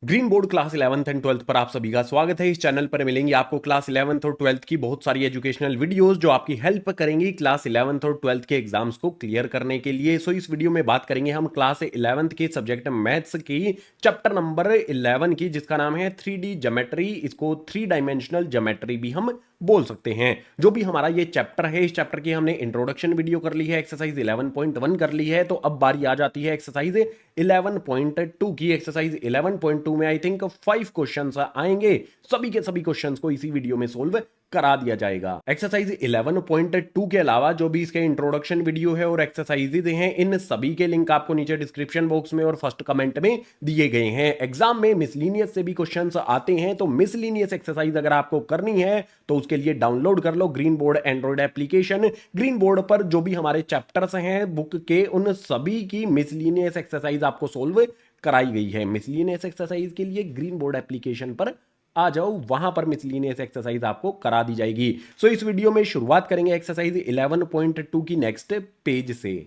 Green board class 11th and 12th पर आप सभी का स्वागत है। इस चैनल पर मिलेंगी आपको क्लास 11th और 12th की बहुत सारी एजुकेशनल वीडियोस जो आपकी हेल्प करेंगी क्लास 11th और 12th के एग्जाम्स को क्लियर करने के लिए। इस वीडियो में बात करेंगे हम क्लास 11th के सब्जेक्ट मैथ्स की चैप्टर नंबर 11 की, जिसका नाम है 3D ज्योमेट्री। इसको 3 डायमेंशनल ज्योमेट्री भी हम बोल सकते हैं। जो भी हमारा ये चैप्टर है, इस चैप्टर की हमने इंट्रोडक्शन वीडियो कर ली है, एक्सरसाइज 11.1 कर ली है। तो अब बारी आ जाती है एक्सरसाइज 11.2 की। एक्सरसाइज 11.2 में आई थिंक 5 क्वेश्चंस आएंगे। सभी के सभी क्वेश्चंस को इसी वीडियो में सोल्व करा दिया जाएगा। एक्सरसाइज 11.2 के अलावा जो भी इसके इंट्रोडक्शन वीडियो है और एक्सरसाइजेज हैं, इन सभी के लिंक आपको नीचे डिस्क्रिप्शन बॉक्स में और फर्स्ट कमेंट में दिए गए हैं। एग्जाम में मिसलीनियस से भी क्वेश्चंस आते हैं, तो मिसलीनियस एक्सरसाइज अगर आपको करनी है तो उसके लिए डाउनलोड कर लो Green Board Android application. Green Board पर जो भी हमारे चैप्टर्स हैं बुक के, उन सभी की मिसलीनियस एक्सरसाइज आपको सोल्व कराई गई है। मिसलीनियस एक्सरसाइज के लिए ग्रीन बोर्ड एप्लीकेशन पर आ जाओ, वहां पर मिसलीनियस एक्सरसाइज आपको करा दी जाएगी। इस वीडियो में शुरुआत करेंगे एक्सरसाइज 11.2 की नेक्स्ट पेज से।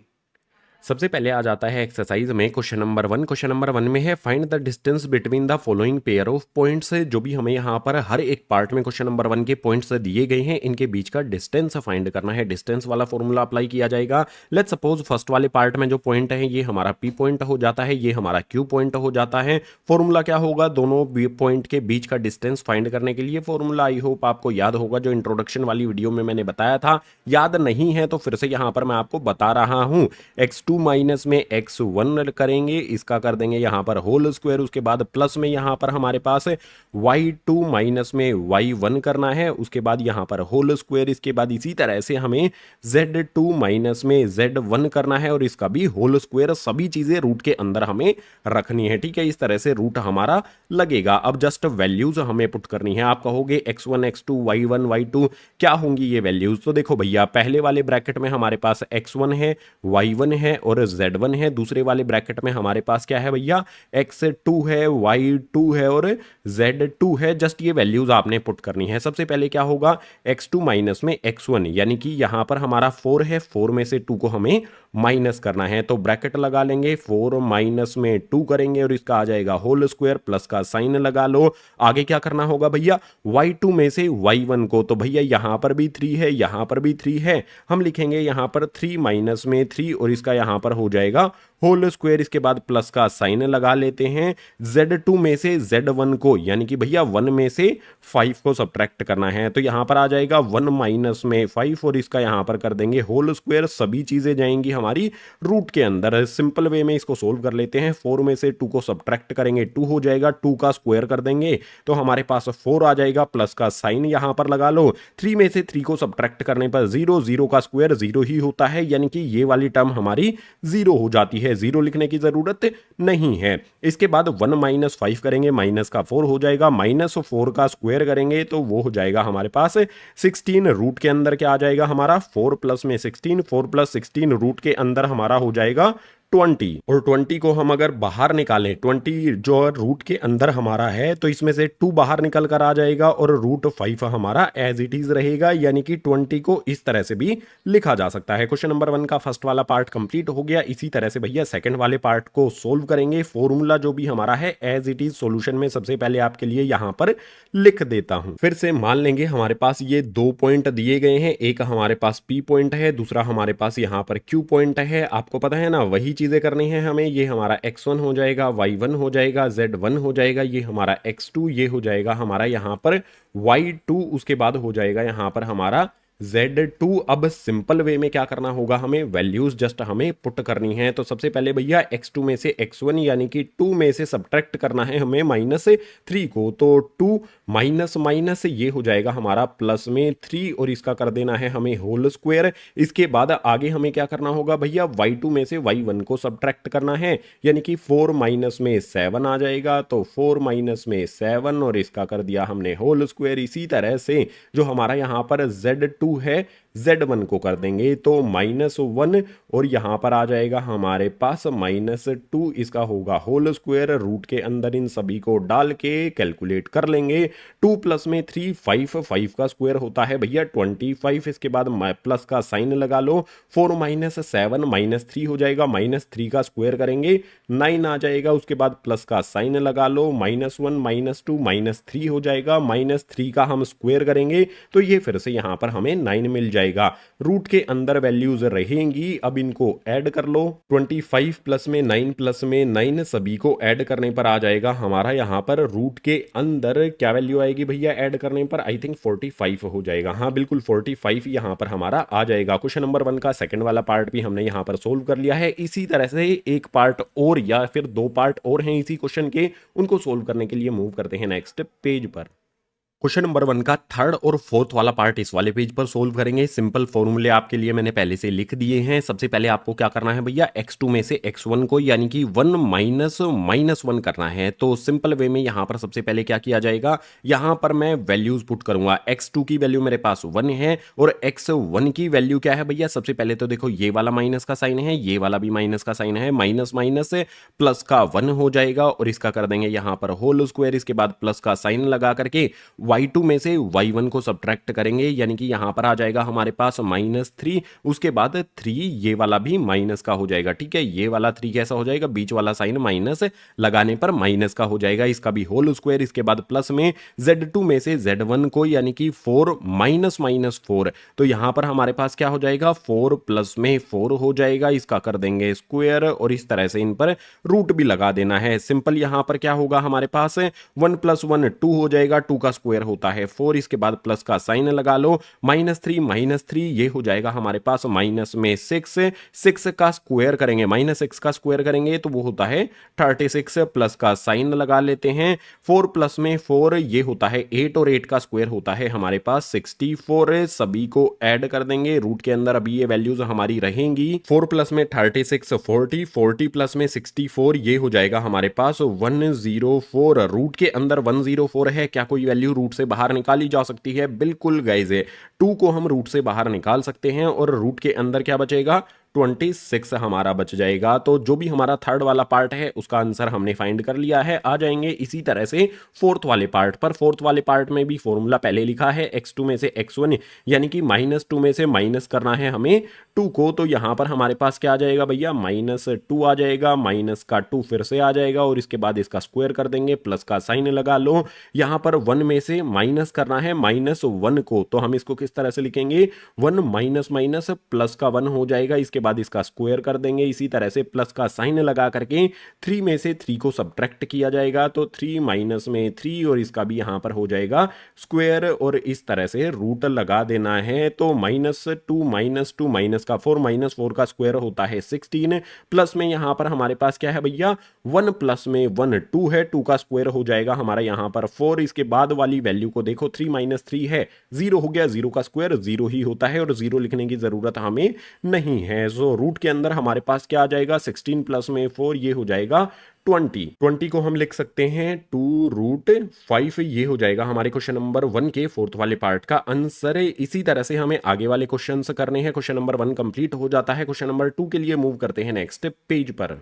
सबसे पहले आ जाता है एक्सरसाइज में क्वेश्चन नंबर 1। क्वेश्चन नंबर 1 में है find the distance between the following pair of points. जो भी हमें यहाँ पर हर एक पार्ट में क्वेश्चन नंबर 1 के पॉइंट्स दिए गए हैं, इनके बीच का डिस्टेंस फाइंड करना है। डिस्टेंस वाला फॉर्मूला अप्लाई किया जाएगा। लेट्स सपोज फर्स्ट वाले पार्ट में जो पॉइंट है ये हमारा पी पॉइंट हो जाता है, ये हमारा क्यू पॉइंट हो जाता है। फॉर्मूला क्या होगा? दोनों पॉइंट के बीच का डिस्टेंस फाइंड करने के लिए फॉर्मूला आई होप आपको याद होगा, जो इंट्रोडक्शन वाली वीडियो में मैंने बताया था। याद नहीं है तो फिर से यहाँ पर मैं आपको बता रहा हूँ। x2 माइनस में x1 करेंगे, इसका कर देंगे यहाँ पर होल स्क्वायर। उसके बाद प्लस में यहाँ पर हमारे पास y2 माइनस में y1 करना है, उसके बाद यहाँ पर होल स्क्वायर। इसके बाद इसी तरह से हमें z2 माइनस में z1 करना है और इसका भी होल स्क्वायर। सभी चीजें रूट के अंदर हमें रखनी है, ठीक है। इस तरह से रूट हमारा लगेगा। अब जस्ट वैल्यूज हमें पुट करनी है। आप कहोगे x1 x2 y1 y2 क्या होंगी ये वैल्यूज? तो देखो भैया, पहले वाले ब्रैकेट में हमारे पास x1 है, y1 है और z1 है। दूसरे वाले ब्रैकेट में हमारे पास क्या है भैया? x2 है, y2 है और z2 है। जस्ट ये वैल्यूज आपने पुट करनी है। सबसे पहले क्या होगा? x2 माइनस में x1, यानी कि यहां पर हमारा 4 है, 4 में से 2 को हमें माइनस करना है, तो ब्रैकेट लगा लेंगे। 4 माइनस में 2 करेंगे और इसका आ जाएगा होल स्क्वायर, प्लस का साइन लगा लो। आगे क्या करना होगा भैया? y2 में से y1 को, तो भैया यहां पर भी 3 है, यहां पर भी 3 है, हम लिखेंगे यहां पर 3 माइनस में 3 और इसका यहां पर हो जाएगा होल स्क्वायर। इसके बाद प्लस का साइन लगा लेते हैं। z2 में से z1 को, यानी कि भैया 1 में से 5 को सब्ट्रैक्ट करना है, तो यहां पर आ जाएगा 1 माइनस में 5 और इसका यहां पर कर देंगे होल स्क्वायर। सभी चीजें जाएंगी हमारी रूट के अंदर। सिंपल वे में इसको सोल्व कर लेते हैं। 4 में से 2 को सब्ट्रैक्ट करेंगे, 2 हो जाएगा, 2 का स्क्वायर कर देंगे तो हमारे पास 4 आ जाएगा, प्लस का साइन यहां पर लगा लो। 3 में से 3 को सब्ट्रैक्ट करने पर 0, 0 का स्क्वायर 0 ही होता है, यानी कि ये वाली टर्म हमारी 0 हो जाती है। 0 लिखने की जरूरत नहीं है। इसके बाद 1 माइनस 5 करेंगे, माइनस का 4 हो जाएगा, माइनस 4 का स्क्वायर करेंगे तो वो हो जाएगा हमारे पास 16। रूट के अंदर क्या आ जाएगा हमारा? 4 प्लस में 16, 4 प्लस 16 रूट के अंदर हमारा हो जाएगा 20। और 20 को हम अगर बाहर निकालें, 20 जो रूट के अंदर हमारा है, तो इसमें से 2 बाहर निकल कर आ जाएगा और रूट 5 हमारा एज इट इज रहेगा, यानी कि 20 को इस तरह से भी लिखा जा सकता है। क्वेश्चन नंबर 1 का फर्स्ट वाला पार्ट कंप्लीट हो गया। इसी तरह से भैया सेकंड वाले पार्ट को सोल्व करेंगे। फॉर्मूला जो भी हमारा है एज इट इज सॉल्यूशन में सबसे पहले आपके लिए यहां पर लिख देता हूं। फिर से मान लेंगे हमारे पास ये 2 पॉइंट दिए गए हैं, एक हमारे पास पी पॉइंट है, दूसरा हमारे पास यहां पर क्यू पॉइंट है। आपको पता है ना, वही चीजें करनी है हमें। ये हमारा x1 हो जाएगा, y1 हो जाएगा, z1 हो जाएगा, ये हमारा x2, ये हो जाएगा हमारा यहाँ पर y2, उसके बाद हो जाएगा यहाँ पर हमारा Z2। अब सिंपल वे में क्या करना होगा? हमें वैल्यूज जस्ट हमें पुट करनी है। तो सबसे पहले भैया x2 में से x1 यानी कि 2 में से सब्ट्रैक्ट करना है हमें -3 को, तो 2 माइनस माइनस ये हो जाएगा हमारा प्लस में 3 और इसका कर देना है हमें होल स्क्वायर। इसके बाद आगे हमें क्या करना होगा भैया? y2 में से y1 को सब्ट्रैक्ट करना है, यानी कि 4 माइनस में 7 आ जाएगा, तो 4 माइनस में 7 और इसका कर दिया हमने होल स्क्वायर। इसी तरह से जो हमारा यहाँ पर Z2 टू है, Z1 को कर देंगे तो -1 और यहाँ पर आ जाएगा हमारे पास -2, इसका होगा होल स्क्वायर। रूट के अंदर इन सभी को डाल के कैलकुलेट कर लेंगे। 2 प्लस में 3 5 का स्क्वायर होता है भैया 25, इसके बाद प्लस का साइन लगा लो। 4 - 7 -3 हो जाएगा, -3 का स्क्वायर करेंगे 9 आ जाएगा, उसके बाद प्लस का साइन लगा लो। -1 -2 -3 हो जाएगा, -3 का हम स्क्वायर करेंगे तो ये फिर से यहाँ पर हमें 9 मिल जाएगा। रूट के अंदर वैल्यूज रहेंगी, अब इनको ऐड कर लो। 25 प्लस में 9 प्लस में 9 सभी को ऐड करने पर आ जाएगा हमारा यहाँ पर रूट के अंदर क्या वैल्यू आएगी भैया ऐड करने पर, आई थिंक 45 हो जाएगा। हाँ बिल्कुल 45 यहाँ पर हमारा आ जाएगा। क्वेश्चन नंबर 1 का सेकंड वाला पार्ट भी हमने यहाँ पर सोल्व कर लिया है। इसी तरह से एक पार्ट और या फिर 2 पार्ट और हैं इसी क्वेश्चन के, उनको सोल्व करने के लिए मूव करते हैं नेक्स्ट पेज पर। क्वेश्चन नंबर 1 का थर्ड और फोर्थ वाला पार्ट इस वाले पेज पर सोल्व करेंगे। सिंपल फॉर्मूले आपके लिए मैंने पहले से लिख दिए हैं। सबसे पहले आपको क्या करना है भैया, x2 में से x1 को यानी कि 1 -1 करना है। तो सिंपल वे में यहां पर सबसे पहले क्या किया जाएगा, यहां पर मैं वैल्यूज पुट करूंगा। x2 की वैल्यू मेरे पास 1 है और x1 की वैल्यू क्या है भैया, सबसे पहले तो देखो ये वाला माइनस का साइन है, ये वाला भी माइनस का साइन है, माइनस माइनस प्लस का 1 हो जाएगा और इसका कर देंगे यहां पर होल स्क्वायर, इसके बाद प्लस का साइन लगा करके y2 में से y1 को सब्ट्रैक्ट करेंगे, यानी कि यहां पर आ जाएगा हमारे पास -3, उसके बाद 3 ये वाला भी माइनस का हो जाएगा। ठीक है, ये वाला 3 कैसा हो जाएगा, बीच वाला साइन माइनस लगाने पर माइनस का हो जाएगा, इसका भी होल स्क्वायर, इसके बाद प्लस में z2 में से z1 को यानी कि 4 -4, तो यहां पर हमारे पास क्या हो जाएगा 4 प्लस में 4 हो जाएगा, इसका कर देंगे स्क्वायर और इस तरह से इन पर रूट भी लगा देना है। सिंपल यहां पर क्या होगा हमारे पास 1 + 1 2 हो जाएगा, 2 का स्क्वायर होता है 4, इसके बाद प्लस का साइन लगा लो, -3 ये हो जाएगा हमारे पास माइनस में 6 का स्क्वायर करेंगे, -6 का स्क्वायर करेंगे तो वो होता है 36, प्लस का साइन लगा लेते हैं। 4 प्लस में 4 ये होता है 8 और 8 का स्क्वायर होता है हमारे पास 64। सभी को ऐड कर देंगे, रूट के अंदर अभी ये वैल्यूज हमारी रहेंगी। 4 प्लस में 36 40 प्लस में 64 ये हो जाएगा हमारे पास 104। रूट के अंदर 104 है, क्या कोई वैल्यू रूट से बाहर निकाली जा सकती है? बिल्कुल गाइस, 2 को हम रूट से बाहर निकाल सकते हैं और रूट के अंदर क्या बचेगा 26 हमारा बच जाएगा। तो जो भी हमारा थर्ड वाला पार्ट है उसका आंसर हमने फाइंड कर लिया है। आ जाएंगे इसी तरह से फोर्थ वाले पार्ट पर। फोर्थ वाले पार्ट में भी फॉर्मूला पहले लिखा है, x2 में से x1 यानी कि -2 में से माइनस करना है हमें 2 को, तो यहां पर हमारे पास क्या आ जाएगा भैया -2 आ जाएगा, माइनस का 2 फिर से आ जाएगा और इसके बाद इसका स्क्वायर कर देंगे, प्लस का साइन लगा लो। यहां पर 1 में से माइनस करना है -1 को, तो हम इसको किस तरह से लिखेंगे 1 माइनस प्लस का 1 हो जाएगा, इसके बाद इसका स्क्वायर कर देंगे। इसी तरह से प्लस का साइन लगा करके 3 में से 3 को सब्ट्रैक्ट किया जाएगा, तो 3 माइनस में 3 और इसका भी यहां पर हो जाएगा स्क्वायर और इस तरह से रूट लगा देना है। तो -2 माइनस का 4 -4 का स्क्वायर होता है 16, प्लस में यहां पर हमारे पास क्या है भैया 1 प्लस में 1 2 है, 2 का स्क्वायर हो जाएगा हमारा यहां पर 4। इसके बाद वाली वैल्यू को देखो 3 - 3 है 0 हो गया, 0 का स्क्वायर 0 ही होता है और 0 लिखने की जरूरत हमें नहीं है। सो रूट के अंदर हमारे पास क्या आ जाएगा 16 प्लस में 4 ये हो जाएगा 20 को हम लिख सकते हैं 2√5, ये हो जाएगा हमारे क्वेश्चन नंबर 1 के फोर्थ वाले पार्ट का आंसर। इसी तरह से हमें आगे वाले क्वेश्चंस करने हैं। क्वेश्चन नंबर 1 कंप्लीट हो जाता है। क्वेश्चन नंबर 2 के लिए मूव करते हैं नेक्स्ट पेज पर।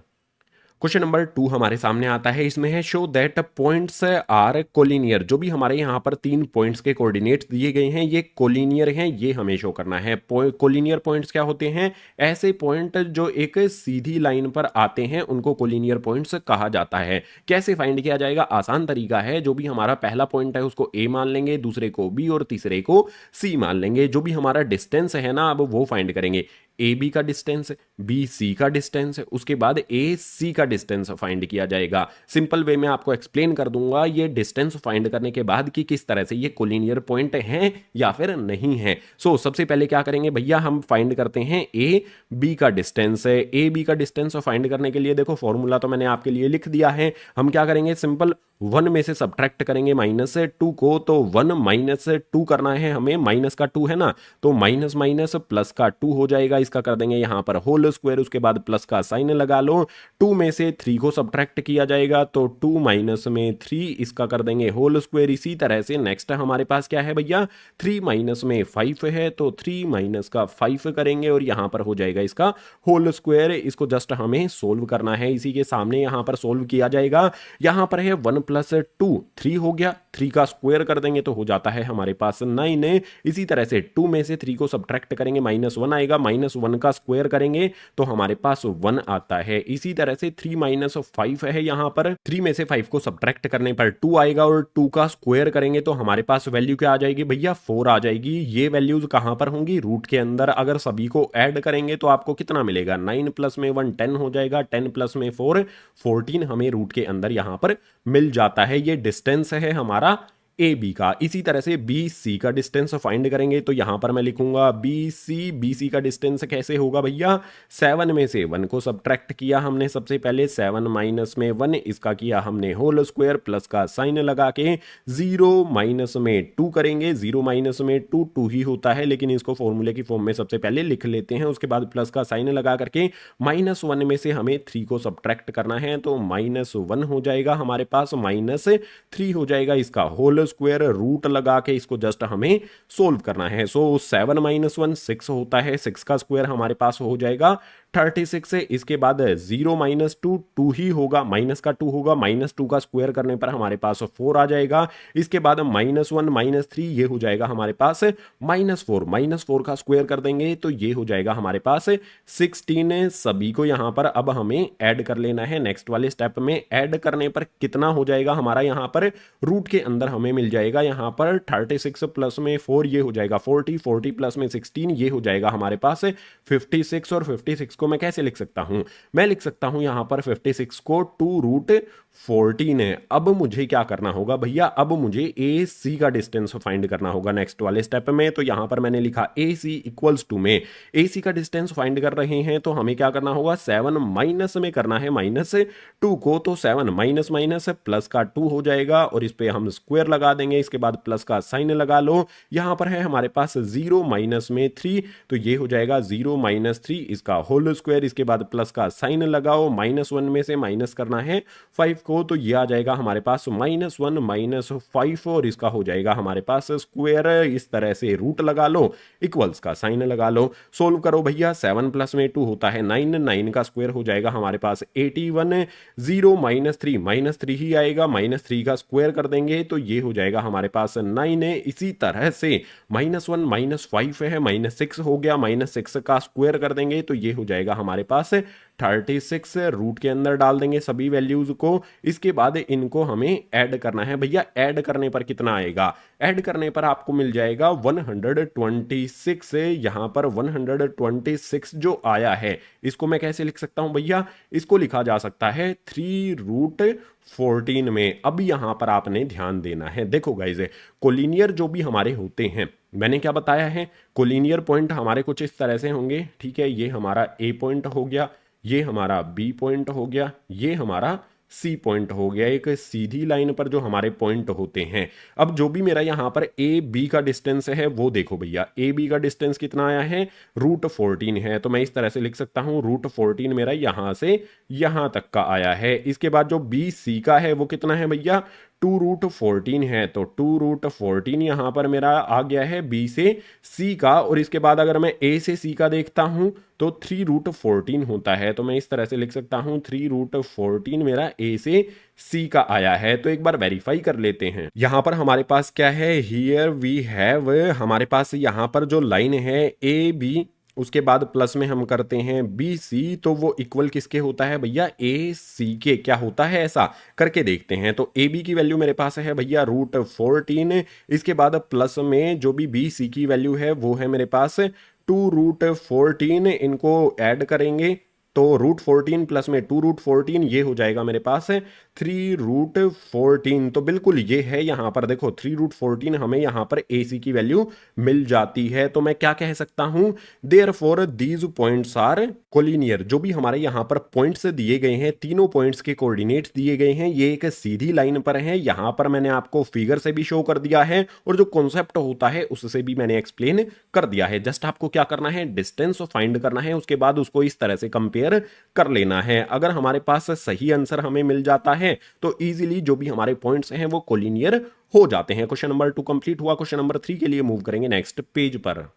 क्वेश्चन नंबर 2 हमारे सामने आता है, इसमें है show that points are collinear. जो भी हमारे यहाँ पर 3 पॉइंट्स के कोऑर्डिनेट्स दिए गए हैं ये कोलिनियर हैं, ये हमें शो करना है। कोलिनियर पॉइंट्स क्या होते हैं, ऐसे पॉइंट जो एक सीधी लाइन पर आते हैं उनको कोलिनियर पॉइंट्स कहा जाता है। कैसे फाइंड किया जाएगा, आसान तरीका है। जो भी हमारा पहला पॉइंट है उसको ए मान लेंगे, दूसरे को बी और तीसरे को सी मान लेंगे। जो भी हमारा डिस्टेंस है ना अब वो फाइंड करेंगे, ए बी का डिस्टेंस, बी सी का डिस्टेंस, उसके बाद ए सी का डिस्टेंस फाइंड किया जाएगा। सिंपल वे में आपको एक्सप्लेन कर दूंगा ये डिस्टेंस फाइंड करने के बाद कि किस तरह से ये कोलिनियर पॉइंट हैं या फिर नहीं है। सो सबसे पहले क्या करेंगे भैया, हम फाइंड करते हैं ए बी का डिस्टेंस। ए बी का डिस्टेंस फाइंड करने के लिए देखो फॉर्मूला तो मैंने आपके लिए लिख दिया है। हम क्या करेंगे, सिंपल 1 में से सब्ट्रैक्ट करेंगे -2 को, तो 1 -2 करना है हमें, माइनस का 2 है ना, तो माइनस माइनस प्लस का 2 हो जाएगा। इसका कर देंगे यहाँ पर होल स्क्वायर, उसके बाद प्लस का साइन लगा लो। 2 में से 3 को सब्ट्रैक्ट किया जाएगा, तो 2 माइनस में 3, इसका कर देंगे होल स्क्वायर। इसी तरह से नेक्स्ट हमारे पास क्या है भैया, 3 माइनस में 5 है, तो 3 माइनस का 5 करेंगे और यहाँ पर हो जाएगा इसका होल स्क्वायर। इसको जस्ट हमें सोल्व करना है, इसी के सामने यहाँ पर सोल्व किया जाएगा। यहाँ पर है 1 + 2 3 हो गया, 3 का स्क्वायर कर देंगे तो हो जाता है हमारे पास 9। इसी तरह से 2 में से 3 को सब्ट्रैक्ट करेंगे, -1 आएगा, -1 का स्क्वायर करेंगे तो हमारे पास 1 आता है। इसी तरह से 3 - 5 है, यहाँ पर 3 में से 5 को सब्ट्रैक्ट करने पर 2 आएगा और 2 का स्क्वायर करेंगे तो हमारे पास वैल्यू क्या आ जाएगी भैया, 4 आ जाएगी। ये वैल्यूज कहां पर होंगी, रूट के अंदर। अगर सभी को ऐड करेंगे तो आपको कितना मिलेगा, 9 + में 1 10 हो जाएगा, 10 + में 4 14 हमें रूट के अंदर यहां पर मिल जाता है। ये डिस्टेंस है हमारा ए बी का। इसी तरह से बी सी का डिस्टेंस फाइंड करेंगे तो यहां पर मैं लिखूंगा बी सी का डिस्टेंस कैसे होगा भैया, 7 में से 1 को सब्ट्रैक्ट किया हमने सबसे पहले, 7 माइनस में 1, इसका किया हमने होल स्क्वायर, प्लस का साइन लगा के 0 माइनस में 2 करेंगे। 0 माइनस में 2 2 ही होता है, लेकिन इसको फॉर्मूले की फॉर्म में सबसे पहले लिख लेते हैं। उसके बाद प्लस का साइन लगा करके -1 में से हमें 3 को सब्ट्रैक्ट करना है, तो -1 हो जाएगा हमारे पास, -3 हो जाएगा। इसका होल स्क्वायर रूट लगा के इसको जस्ट हमें सोल्व करना है। सो 7 - 1 6 होता है, 6 का स्क्वायर हमारे पास हो जाएगा 36 है। इसके बाद 0 - 2 2 ही होगा, माइनस का 2 होगा, -2 का स्क्वायर करने पर हमारे पास 4 आ जाएगा। इसके बाद -1 - 3 ये हो जाएगा हमारे पास -4, -4 का स्क्वायर कर देंगे तो ये हो जाएगा हमारे पास 16। सभी को यहां पर अब हमें ऐड कर लेना है। नेक्स्ट वाले स्टेप में ऐड करने पर कितना हो जाएगा हमारा, यहां पर रूट के अंदर हमें मिल जाएगा यहां पर 36 प्लस में 4 ये हो जाएगा 40, 40 प्लस में 16 ये हो जाएगा हमारे पास 56। और 56 को मैं कैसे लिख सकता हूं, मैं लिख सकता हूं यहां पर 56 को 2√14 है। अब मुझे क्या करना होगा भैया, अब मुझे ए सी का डिस्टेंस फाइंड करना होगा नेक्स्ट वाले स्टेप में। तो यहां पर मैंने लिखा ए सी इक्वल्स टू में ए सी का डिस्टेंस फाइंड कर रहे हैं तो हमें क्या करना होगा, 7 माइनस में करना है -2 को, तो 7 माइनस माइनस प्लस का 2 हो जाएगा और इस पे हम स्क्वायर लगा देंगे। इसके बाद प्लस का साइन लगा लो। यहां पर है हमारे पास 0 माइनस में 3 तो ये हो जाएगा 0 - 3, इसका होल स्क्वायर। इसके बाद प्लस का साइन लगाओ, -1 में से माइनस करना है 5 को, तो ये आ जाएगा हमारे पास -1 - 5 और इसका हो जाएगा हमारे पास स्क्वायर। इस तरह से रूट लगा लो, इक्वल्स का साइन लगा लो, सोल्व करो भैया। 7 प्लस में 2 होता है 9, 9 का स्क्वायर हो जाएगा हमारे पास 81। 0 - 3 ही आएगा, -3 का स्क्वायर कर देंगे तो ये हो जाएगा हमारे पास 9 है। इसी तरह से -1 - 5 है, -6 हो गया, -6 का स्क्वायर कर देंगे तो ये हो जाएगा हमारे पास 36। रूट के अंदर डाल देंगे सभी वैल्यूज को। इसके बाद इनको हमें ऐड करना है भैया। ऐड करने पर कितना आएगा, ऐड करने पर आपको मिल जाएगा 126। यहां पर 126 जो आया है इसको मैं कैसे लिख सकता हूं भैया, इसको लिखा जा सकता है 3√14 में। अब यहां पर आपने ध्यान देना है, देखो गाइज कोलिनियर जो भी हमारे होते हैं, मैंने क्या बताया है, कोलिनियर पॉइंट हमारे कुछ इस तरह से होंगे, ठीक है। ये हमारा ए पॉइंट हो गया, ये हमारा बी पॉइंट हो गया, ये हमारा सी पॉइंट हो गया। एक सीधी लाइन पर जो हमारे पॉइंट होते हैं। अब जो भी मेरा यहां पर ए बी का डिस्टेंस है वो देखो भैया, ए बी का डिस्टेंस कितना आया है, √14 है। तो मैं इस तरह से लिख सकता हूं √14 मेरा यहां से यहां तक का आया है। इसके बाद जो बी सी का है वो कितना है भैया, 2√14 है, तो 2√14 यहां पर मेरा आ गया है बी से सी का। और इसके बाद अगर मैं ए से सी का देखता हूं तो 3√14 होता है, तो मैं इस तरह से लिख सकता हूं 3√14 मेरा ए से सी का आया है। तो एक बार वेरीफाई कर लेते हैं। यहां पर हमारे पास क्या है, हियर वी हैव, हमारे पास यहां पर जो लाइन है ए बी, उसके बाद प्लस में हम करते हैं बी सी, तो वो इक्वल किसके होता है भैया, ए सी के। क्या होता है ऐसा करके देखते हैं। तो ए बी की वैल्यू मेरे पास है भैया √14। इसके बाद प्लस में जो भी बी सी की वैल्यू है वो है मेरे पास 2√14। इनको ऐड करेंगे तो √14 प्लस में 2√14 ये हो जाएगा मेरे पास 3√14। तो बिल्कुल ये है, यहाँ पर देखो 3√14 हमें यहाँ पर ए सी की वैल्यू मिल जाती है। तो मैं क्या कह सकता हूं, therefore these points are collinear. जो भी हमारे यहाँ पर पॉइंट्स दिए गए हैं, तीनों पॉइंट्स के कोऑर्डिनेट्स दिए गए हैं, ये एक सीधी लाइन पर है। यहाँ पर मैंने आपको फिगर से भी शो कर दिया है और जो कॉन्सेप्ट होता है उससे भी मैंने एक्सप्लेन कर दिया है। जस्ट आपको क्या करना है, डिस्टेंस फाइंड करना है, उसके बाद उसको इस तरह से कंपेयर कर लेना है। अगर हमारे पास सही आंसर हमें मिल जाता है तो इजीली जो भी हमारे पॉइंट्स हैं वो कोलिनियर हो जाते हैं। क्वेश्चन नंबर 2 कंप्लीट हुआ। क्वेश्चन नंबर 3 के लिए मूव करेंगे नेक्स्ट पेज पर।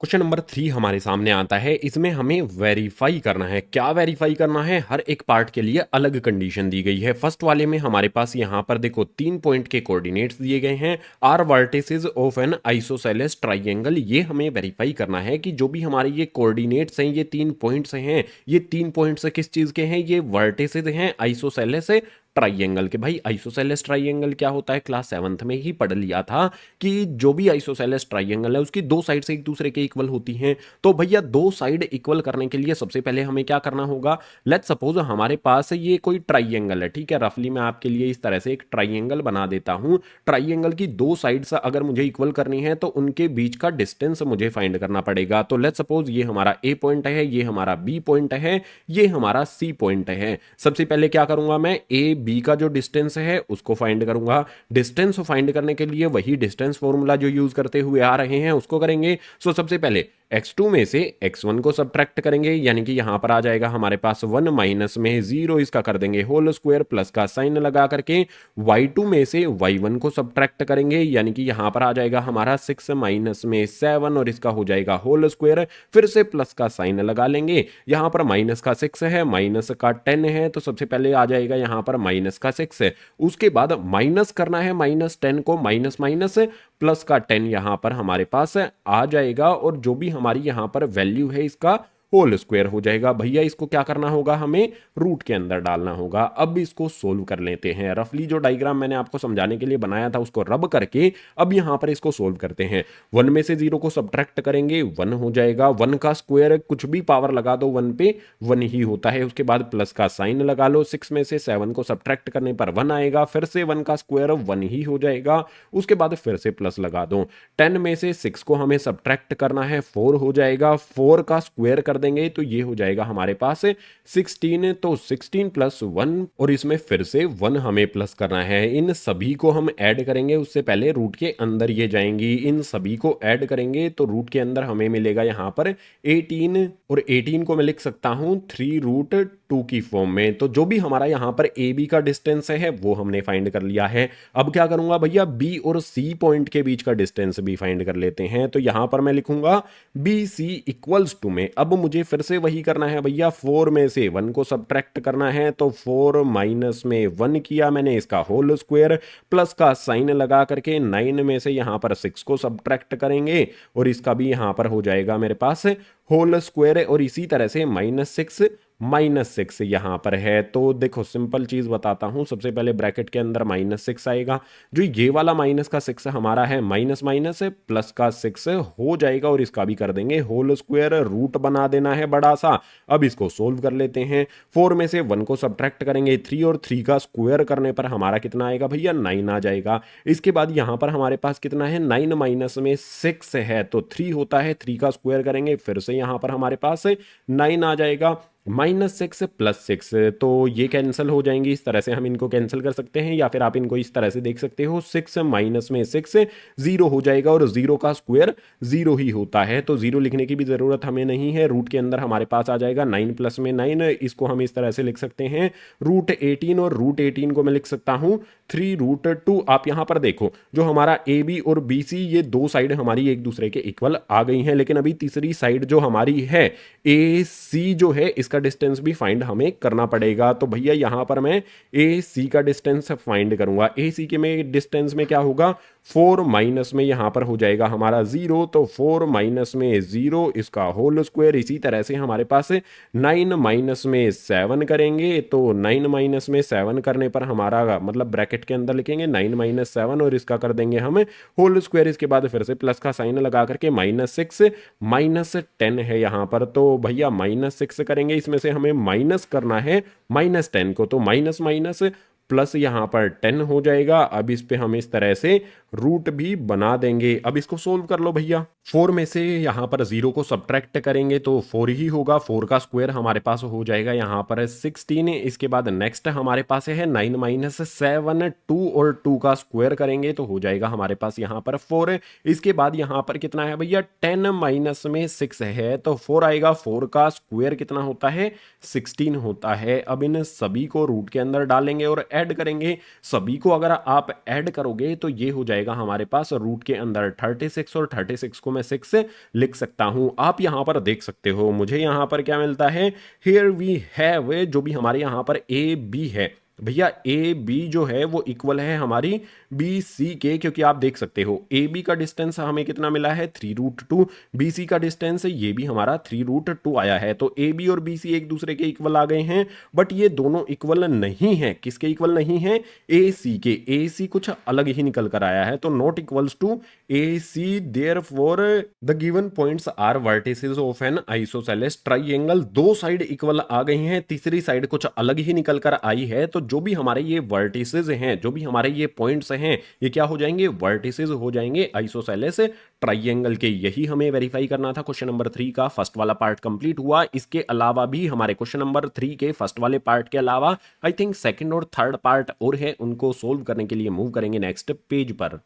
क्वेश्चन नंबर 3 हमारे सामने आता है। इसमें हमें वेरीफाई करना है। क्या वेरीफाई करना है, हर एक पार्ट के लिए अलग कंडीशन दी गई है। फर्स्ट वाले में हमारे पास यहां पर देखो 3 पॉइंट के कोऑर्डिनेट्स दिए गए हैं, are vertices of an isosceles triangle. ये हमें वेरीफाई करना है कि जो भी हमारे ये कोऑर्डिनेट्स हैं, ये 3 पॉइंट्स हैं, ये 3 पॉइंट्स किस चीज के हैं, ये वर्टिसेस हैं आइसोसेलेस ट्राइंगल के। भाई आइसोसेलेस ट्राइंगल क्या होता है, क्लास 7th में ही पढ़ लिया था कि जो भी आइसोसेलेस ट्राइंगल है उसकी दो साइड से एक दूसरे के इक्वल होती हैं। तो भैया दो साइड इक्वल करने के लिए सबसे पहले हमें क्या करना होगा, लेट्स सपोज हमारे पास ये कोई ट्राइंगल है, ठीक है। रफली मैं आपके लिए इस तरह से एक ट्राइंगल बना देता हूं। ट्राइंगल की दो साइड्स अगर मुझे इक्वल करनी है तो उनके बीच का डिस्टेंस मुझे फाइंड करना पड़ेगा। तो लेट्स सपोज ये हमारा ए पॉइंट है, ये हमारा बी पॉइंट है, ये हमारा सी पॉइंट है। सबसे पहले क्या करूंगा, मैं ए बी का जो डिस्टेंस है उसको फाइंड करूंगा। डिस्टेंस फाइंड करने के लिए वही डिस्टेंस फॉर्मूला जो यूज करते हुए आ रहे हैं उसको करेंगे। सो सबसे पहले x2 में से x1 को सब्ट्रैक्ट करेंगे, यानी कि यहां पर आ जाएगा हमारे पास 1 माइनस में 0, इसका कर देंगे होल स्क्वायर प्लस का साइन लगा करके। y2 में से y1 को सब्ट्रैक्ट करेंगे, यानी कि यहां पर आ जाएगा हमारा 6 माइनस में 7 और इसका हो जाएगा होल स्क्वायर, फिर से प्लस का साइन लगा लेंगे। यहां पर माइनस का 6 है, माइनस का 10 है, तो सबसे पहले आ जाएगा यहां पर माइनस का 6 है। उसके बाद माइनस करना है माइनस 10 को, माइनस माइनस प्लस का 10 यहां पर हमारे पास आ जाएगा और जो भी हमारी यहां पर वैल्यू है इसका होल स्क्वायर हो जाएगा। भैया इसको क्या करना होगा, हमें रूट के अंदर डालना होगा। अब इसको सोल्व कर लेते हैं। रफली जो डायग्राम मैंने आपको समझाने के लिए बनाया था उसको रब करके अब यहां पर इसको सोल्व करते हैं। 1 में से 0 को सब्ट्रैक्ट करेंगे, 1 हो जाएगा। 1 का स्क्वायर कुछ भी पावर लगा दो 1 पे 1 ही होता है। उसके बाद प्लस का साइन लगा लो। 6 में से 7 को सब्ट्रैक्ट करने पर 1 आएगा, फिर से 1 का स्क्वायर 1 ही हो जाएगा। उसके बाद फिर से प्लस लगा दो। 10 में से 6 को हमें सब्ट्रैक्ट करना है, 4 हो जाएगा। 4 का स्क्वायर कर देंगे तो ये हो जाएगा हमारे पास 16। तो 16 प्लस 1 और इसमें फिर से 1 हमें प्लस करना है। इन सभी को हम ऐड करेंगे, उससे पहले रूट के अंदर ये जाएंगी। इन सभी को ऐड करेंगे तो रूट के अंदर हमें मिलेगा यहां पर 18 और 18 को मैं लिख सकता हूं 3√2 की फॉर्म में। तो जो भी हमारा यहां पर ए बी का डिस्टेंस है वो हमने फाइंड कर लिया है। अब क्या करूंगा भैया, बी और सी पॉइंट के बीच का डिस्टेंस भी फाइंड कर लेते हैं। तो यहां पर मैं लिखूंगा बी सी इक्वल्स टू में, अब मुझे फिर से वही करना है भैया, 4 में से 1 को सब्ट्रैक्ट करना है। तो 4 माइनस में 1 किया मैंने, इसका होल स्क्वायर प्लस का साइन लगा करके 9 में से यहां पर 6 को सब्ट्रैक्ट करेंगे और इसका भी यहां पर हो जाएगा मेरे पास होल स्क्वायर। और इसी तरह से -6 यहां पर है। तो देखो सिंपल चीज बताता हूं, सबसे पहले ब्रैकेट के अंदर -6 आएगा। जो ये वाला माइनस का 6 हमारा है, माइनस माइनस प्लस का 6 हो जाएगा और इसका भी कर देंगे होल स्क्वायर। रूट बना देना है बड़ा सा। अब इसको सोल्व कर लेते हैं। 4 में से 1 को सब्ट्रैक्ट करेंगे 3 और 3 का स्क्वायर करने पर हमारा कितना आएगा भैया, 9 आ जाएगा। इसके बाद यहां पर हमारे पास कितना है, 9 माइनस में 6 है तो 3 होता है। 3 का स्क्वायर करेंगे, फिर से यहां पर हमारे पास 9 आ जाएगा। -6 प्लस 6 तो ये कैंसिल हो जाएंगी। इस तरह से हम इनको कैंसिल कर सकते हैं या फिर आप इनको इस तरह से देख सकते हो, 6 माइनस में 6 0 हो जाएगा और 0 का स्क्वायर 0 ही होता है। तो 0 लिखने की भी जरूरत हमें नहीं है। रूट के अंदर हमारे पास आ जाएगा 9 प्लस में 9, इसको हम इस तरह से लिख सकते हैं √18 और √18 को मैं लिख सकता हूं 3√2। आप यहां पर देखो जो हमारा ए बी और बी सी ये दो साइड हमारी एक दूसरे के इक्वल आ गई हैं, लेकिन अभी तीसरी साइड जो हमारी है ए सी जो है इसका डिस्टेंस भी फाइंड हमें करना पड़ेगा। तो भैया यहां पर मैं ए सी का डिस्टेंस फाइंड करूंगा। ए सी के में डिस्टेंस में क्या होगा, 4 माइनस में यहां पर हो जाएगा हमारा 0, तो 4 माइनस में 0 इसका होल स्क्वायर। इसी तरह से हमारे पास 9 माइनस में 7 करेंगे तो 9 माइनस में 7 करने पर हमारा मतलब ब्रैकेट के अंदर लिखेंगे 9 माइनस 7 और इसका कर देंगे हम होल स्क्वायर। इसके बाद फिर से प्लस का साइन लगा करके -6 -10 है यहां पर। तो भैया -6 करेंगे, इसमें से हमें माइनस करना है -10 को, तो माइनस माइनस प्लस यहाँ पर 10 हो जाएगा। अब इस पे हम इस तरह से रूट भी बना देंगे। अब इसको सोल्व कर लो भैया। 4 में से यहाँ पर 0 को सब्ट्रैक्ट करेंगे तो 4 ही होगा। 4 का स्क्वायर हमारे पास हो जाएगा यहाँ पर 16। इसके बाद नेक्स्ट हमारे पास है 9 माइनस 7, 2 और 2 का स्क्वायर करेंगे तो हो जाएगा हमारे पास यहाँ पर 4। इसके बाद यहाँ पर कितना है भैया, 10 माइनस में 6 है तो 4 आएगा। 4 का स्क्वायर कितना होता है, 16 होता है। अब इन सभी को रूट के अंदर डालेंगे और ऐड करेंगे। सभी को अगर आप ऐड करोगे तो ये हो जाएगा हमारे पास रूट के अंदर 36, और 36 को मैं 6 लिख सकता हूं। आप यहां पर देख सकते हो मुझे यहां पर क्या मिलता है, हियर वी हैव, जो भी हमारे यहां पर ए बी है भैया, ए बी जो है वो इक्वल है हमारी बी सी के, क्योंकि आप देख सकते हो ए बी का डिस्टेंस हमें कितना मिला है 3√2, बी सी का डिस्टेंस ये भी हमारा 3√2 आया है। तो ए बी और बी सी एक दूसरे के इक्वल आ गए हैं, बट ये दोनों इक्वल नहीं है। किसके इक्वल नहीं है, ए सी के। ए सी कुछ अलग ही निकल कर आया है, तो not equals to A C. Therefore the given points are vertices of an isosceles triangle. दो साइड इक्वल आ गई हैं, तीसरी साइड कुछ अलग ही निकल कर आई है। तो जो भी हमारे ये वर्टिसेस हैं, जो भी हमारे ये पॉइंट्स हैं, ये क्या हो जाएंगे, वर्टिसेस हो जाएंगे आइसोसेलेस ट्राइंगल के। यही हमें वेरीफाई करना था। क्वेश्चन नंबर 3 का फर्स्ट वाला पार्ट कंप्लीट हुआ। इसके अलावा भी हमारे क्वेश्चन नंबर 3 के फर्स्ट वाले पार्ट के अलावा आई थिंक सेकंड और थर्ड पार्ट और है, उनको सोल्व करने के लिए मूव करेंगे नेक्स्ट पेज पर।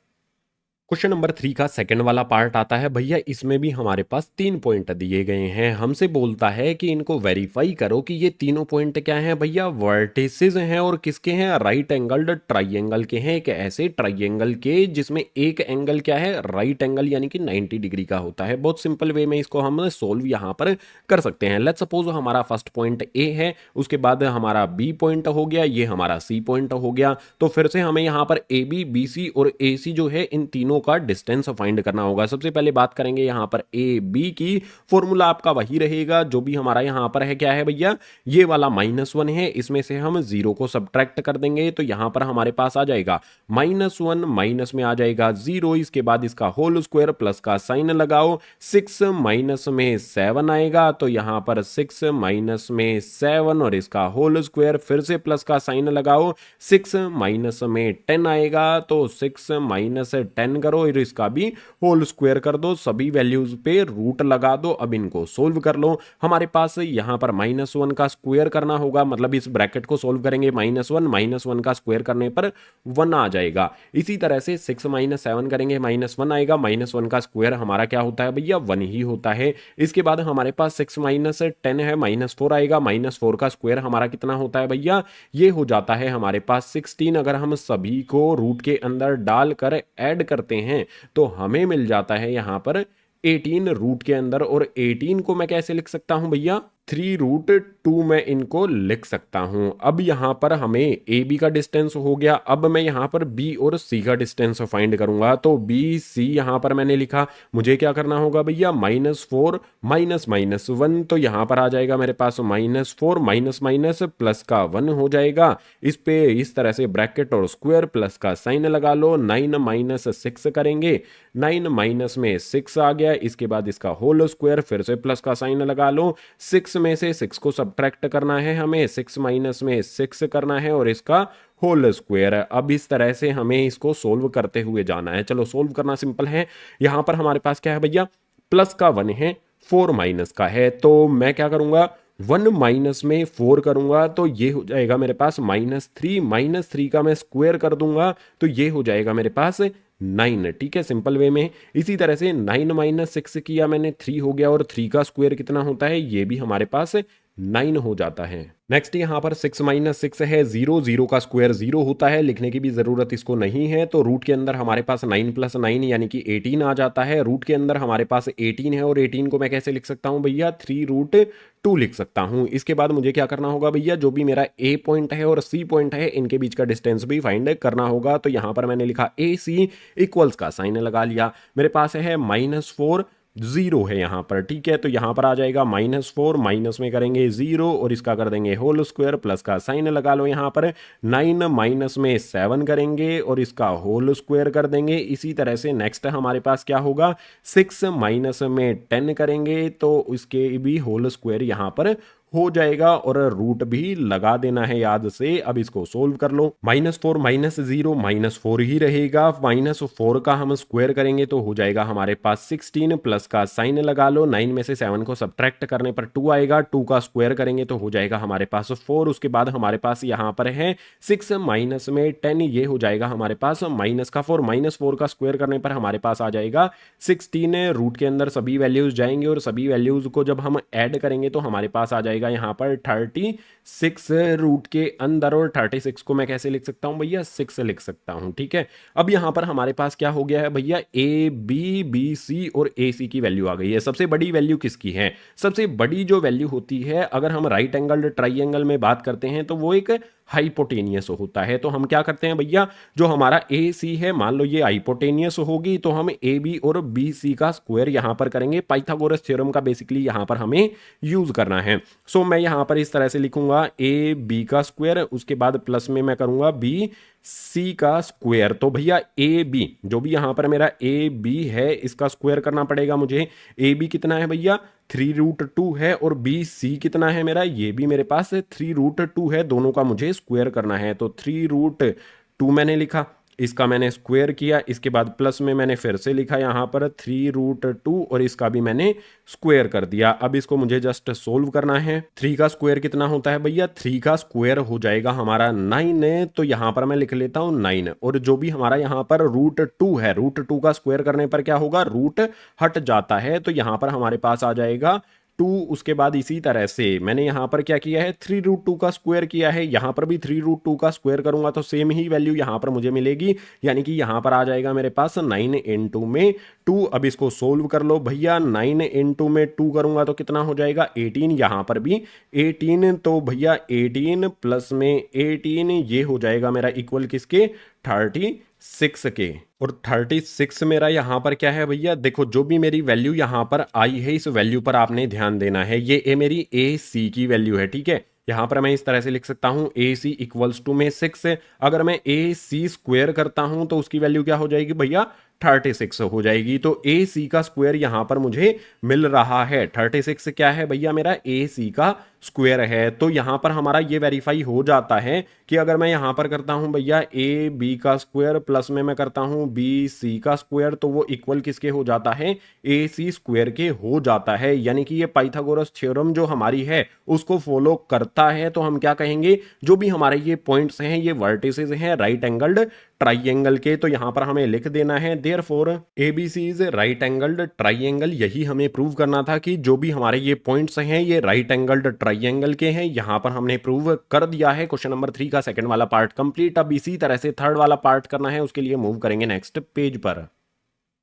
क्वेश्चन नंबर 3 का सेकंड वाला पार्ट आता है भैया। इसमें भी हमारे पास 3 पॉइंट दिए गए हैं। हमसे बोलता है कि इनको वेरीफाई करो कि ये तीनों पॉइंट क्या हैं भैया, वर्टिसेस हैं और किसके हैं, राइट एंगल्ड ट्राइंगल के हैं। एक ऐसे ट्राइंगल के जिसमें एक एंगल क्या है, राइट एंगल यानी कि 90 डिग्री का होता है। बहुत सिंपल वे में इसको हम सोल्व यहाँ पर कर सकते हैं। लेट्स सपोज हमारा फर्स्ट पॉइंट ए है, उसके बाद हमारा बी पॉइंट हो गया, ये हमारा सी पॉइंट हो गया। तो फिर से हमें यहाँ पर ए बी, बी सी और ए सी जो है इन तीनों का डिस्टेंस फाइंड करना होगा। सबसे पहले बात करेंगे यहां पर ए बी की। फॉर्मूला आपका वही रहेगा जो भी हमारा यहां पर है। क्या है भैया, ये वाला -1 है, इसमें से हम 0 को सब्ट्रैक्ट कर देंगे तो यहां पर हमारे पास आ जाएगा -1, माइनस में आ जाएगा 0, इसके बाद इसका होल स्क्वायर, प्लस का साइन लगाओ। 6 माइनस में 7 आएगा तो यहां पर 6 माइनस में 7 और इसका होल स्क्वायर, फिर से प्लस का साइन लगाओ। 6 माइनस में 10 आएगा तो 6 माइनस 10 करो, इसका भी होल स्क्वायर कर दो। सभी वैल्यूज पे रूट लगा दो। अब इनको सोल्व कर लो। हमारे पास यहां पर -1 का स्क्वायर करना होगा, मतलब इस ब्रैकेट को सोल्व करेंगे -1 का स्क्वायर करने पर 1 आ जाएगा। इसी तरह से 6 माइनस 7 करेंगे, -1 आएगा। -1 का स्क्वायर हमारा क्या होता है भैया, 1 ही होता है। इसके बाद हमारे पास 6 माइनस 10 है, -4 आएगा। -4 का स्क्वायर हमारा कितना होता है भैया, ये हो जाता है हमारे पास 16। अगर हम सभी को रूट के अंदर डालकर ऐड करते हैं तो हमें मिल जाता है यहां पर 18 रूट के अंदर। और 18 को मैं कैसे लिख सकता हूं भैया, 3√2 में इनको लिख सकता हूं। अब यहां पर हमें ए बी का डिस्टेंस हो गया। अब मैं यहां पर बी और सी का डिस्टेंस फाइंड करूंगा। तो बी सी यहां पर मैंने लिखा, मुझे क्या करना होगा भैया, -4 माइनस -1, तो यहां पर आ जाएगा मेरे पास -4 माइनस माइनस प्लस का 1 हो जाएगा। इस पे इस तरह से ब्रैकेट और स्क्वायर, प्लस का साइन लगा लो। 9 माइनस 6 करेंगे, 9 माइनस में 6 आ गया। इसके बाद इसका होल स्क्वायर, फिर से प्लस का साइन लगा लो। 6 में से 6 को सब्ट्रैक्ट करना है हमें, 6 माइनस में 6 करना है और इसका होल स्क्वायर। अब इस तरह से हमें इसको सोल्व करते हुए जाना है। चलो सोल्व करना सिंपल है। यहां पर हमारे पास क्या है भैया, प्लस का 1 है, 4 माइनस का है। तो मैं क्या करूंगा, 1 माइनस में 4 करूंगा तो ये हो जाएगा मेरे पास -3। -3 का मैं स्क्वायर कर दूंगा तो ये हो जाएगा मेरे पास 9। ठीक है, सिंपल वे में। इसी तरह से 9 माइनस 6 किया मैंने, 3 हो गया। और 3 का स्क्वायर कितना होता है, ये भी हमारे पास 9 हो जाता है। नेक्स्ट यहां पर 6 माइनस 6 है 0, 0 का स्क्वायर 0 होता है, लिखने की भी जरूरत इसको नहीं है। तो रूट के अंदर हमारे पास 9 प्लस 9 यानी कि 18 आ जाता है। रूट के अंदर हमारे पास 18 है और 18 को मैं कैसे लिख सकता हूं भैया, 3√2 लिख सकता हूं। इसके बाद मुझे क्या करना होगा भैया, जो भी मेरा ए पॉइंट है और सी पॉइंट है, इनके बीच का डिस्टेंस भी फाइंड करना होगा। तो यहां पर मैंने लिखा ए सी इक्वल्स का साइन लगा लिया। मेरे पास है -4, 0 है यहां पर। ठीक है, तो यहां पर आ जाएगा -4, माइनस में करेंगे 0 और इसका कर देंगे होल स्क्वायर, प्लस का साइन लगा लो यहां पर। 9 माइनस में 7 करेंगे और इसका होल स्क्वायर कर देंगे। इसी तरह से नेक्स्ट हमारे पास क्या होगा, 6 माइनस में 10 करेंगे तो इसके भी होल स्क्वायर यहां पर हो जाएगा और रूट भी लगा देना है याद से। अब इसको सोल्व कर लो। -4 -0 -4 ही रहेगा। -4 का हम स्क्वायर करेंगे तो हो जाएगा हमारे पास 16, प्लस का साइन लगा लो। 9 में से 7 को सब्ट्रैक्ट करने पर 2 आएगा। 2 का स्क्वायर करेंगे तो हो जाएगा हमारे पास 4। उसके बाद हमारे पास यहाँ पर है 6 माइनस में 10, ये हो जाएगा हमारे पास माइनस का 4। -4 का स्क्वायर करने पर हमारे पास आ जाएगा 16। रूट के अंदर सभी वैल्यूज जाएंगे और सभी वैल्यूज को जब हम ऐड करेंगे तो हमारे पास आ जाएगा यहाँ पर 36 रूट के अंदर। और 36 को मैं कैसे लिख सकता हूँ भैया, 6 लिख सकता हूँ। ठीक है, अब यहाँ पर हमारे पास क्या हो गया है भैया, ए बी बी सी और ए सी की वैल्यू आ गई है। सबसे बड़ी वैल्यू किसकी है, सबसे बड़ी जो वैल्यू होती है अगर हम राइट एंगल ट्राइंगल में बात करते हैं तो वो एक हाइपोटेनियस होता है। तो हम क्या करते हैं भैया, जो हमारा ए सी है मान लो ये हाइपोटेनियस होगी तो हम ए बी और बी सी का स्क्वायर यहां पर करेंगे। पाइथागोरस थ्योरम का बेसिकली यहां पर हमें यूज करना है। सो मैं यहां पर इस तरह से लिखूंगा ए बी का स्क्वायर, उसके बाद प्लस में मैं करूंगा बी सी का स्क्वायर। तो भैया ए बी जो भी यहां पर मेरा ए बी है इसका स्क्वायर करना पड़ेगा मुझे। ए बी कितना है भैया, 3√2 है और बी सी कितना है मेरा, ये भी मेरे पास 3√2 है। दोनों का मुझे स्क्वायर करना है तो 3√2 मैंने लिखा, इसका मैंने स्क्वायर किया, इसके बाद प्लस में मैंने फिर से लिखा यहाँ पर 3√2 और इसका भी मैंने स्क्वायर कर दिया। अब इसको मुझे जस्ट सोल्व करना है। 3 का स्क्वायर कितना होता है भैया, 3 का स्क्वायर हो जाएगा हमारा 9। तो यहाँ पर मैं लिख लेता हूँ 9। और जो भी हमारा यहाँ पर √2 है, √2 का स्क्वायर करने पर क्या होगा, रूट हट जाता है तो यहाँ पर हमारे पास आ जाएगा 2। उसके बाद इसी तरह से मैंने यहां पर क्या किया है, 3√2 का स्क्वायर किया है। यहां पर भी 3√2 का स्क्वायर करूंगा तो सेम ही वैल्यू यहां पर मुझे मिलेगी, यानी कि यहां पर आ जाएगा मेरे पास 9 × में 2। अब इसको सोल्व कर लो भैया, 9 × में 2 करूंगा तो कितना हो जाएगा 18। यहां पर भी 18, तो भैया 18 प्लस में 18 ये हो जाएगा मेरा इक्वल किसके, 36 के। और 36 मेरा यहाँ पर क्या है भैया, देखो जो भी मेरी वैल्यू यहाँ पर आई है इस वैल्यू पर आपने ध्यान देना है। ये मेरी ए सी की वैल्यू है। ठीक है, यहाँ पर मैं इस तरह से लिख सकता हूँ ए सी इक्वल्स टू में 6। अगर मैं ए सी स्क्वायर करता हूँ तो उसकी वैल्यू क्या हो जाएगी भैया, 36 हो जाएगी। तो ए सी का स्क्वायर यहां पर मुझे मिल रहा है। 36 क्या है भैया, मेरा ए सी का स्क्वायर है। तो यहां पर हमारा ये वेरीफाई हो जाता है कि अगर मैं यहां पर करता हूं भैया ए बी का स्क्वायर प्लस में मैं करता हूं बी सी का स्क्वायर तो वो इक्वल किसके हो जाता है, ए सी स्क्वायर के हो जाता है। यानी कि ये पाइथागोरस थ्योरम जो हमारी है उसको फॉलो करता है। तो हम क्या कहेंगे, जो भी हमारे ये पॉइंट्स हैं ये वर्टिसेस हैं राइट एंगल्ड ट्राइंगल के, तो यहां पर हमें लिख देना है therefore ABC is right angled triangle. यही हमें प्रूव करना था कि जो भी हमारे ये पॉइंट्स हैं ये राइट एंगल्ड ट्राइंगल के हैं। यहां पर हमने प्रूव कर दिया है। क्वेश्चन नंबर 3 का सेकंड वाला पार्ट कंप्लीट। अब इसी तरह से थर्ड वाला पार्ट करना है, उसके लिए मूव करेंगे नेक्स्ट पेज पर।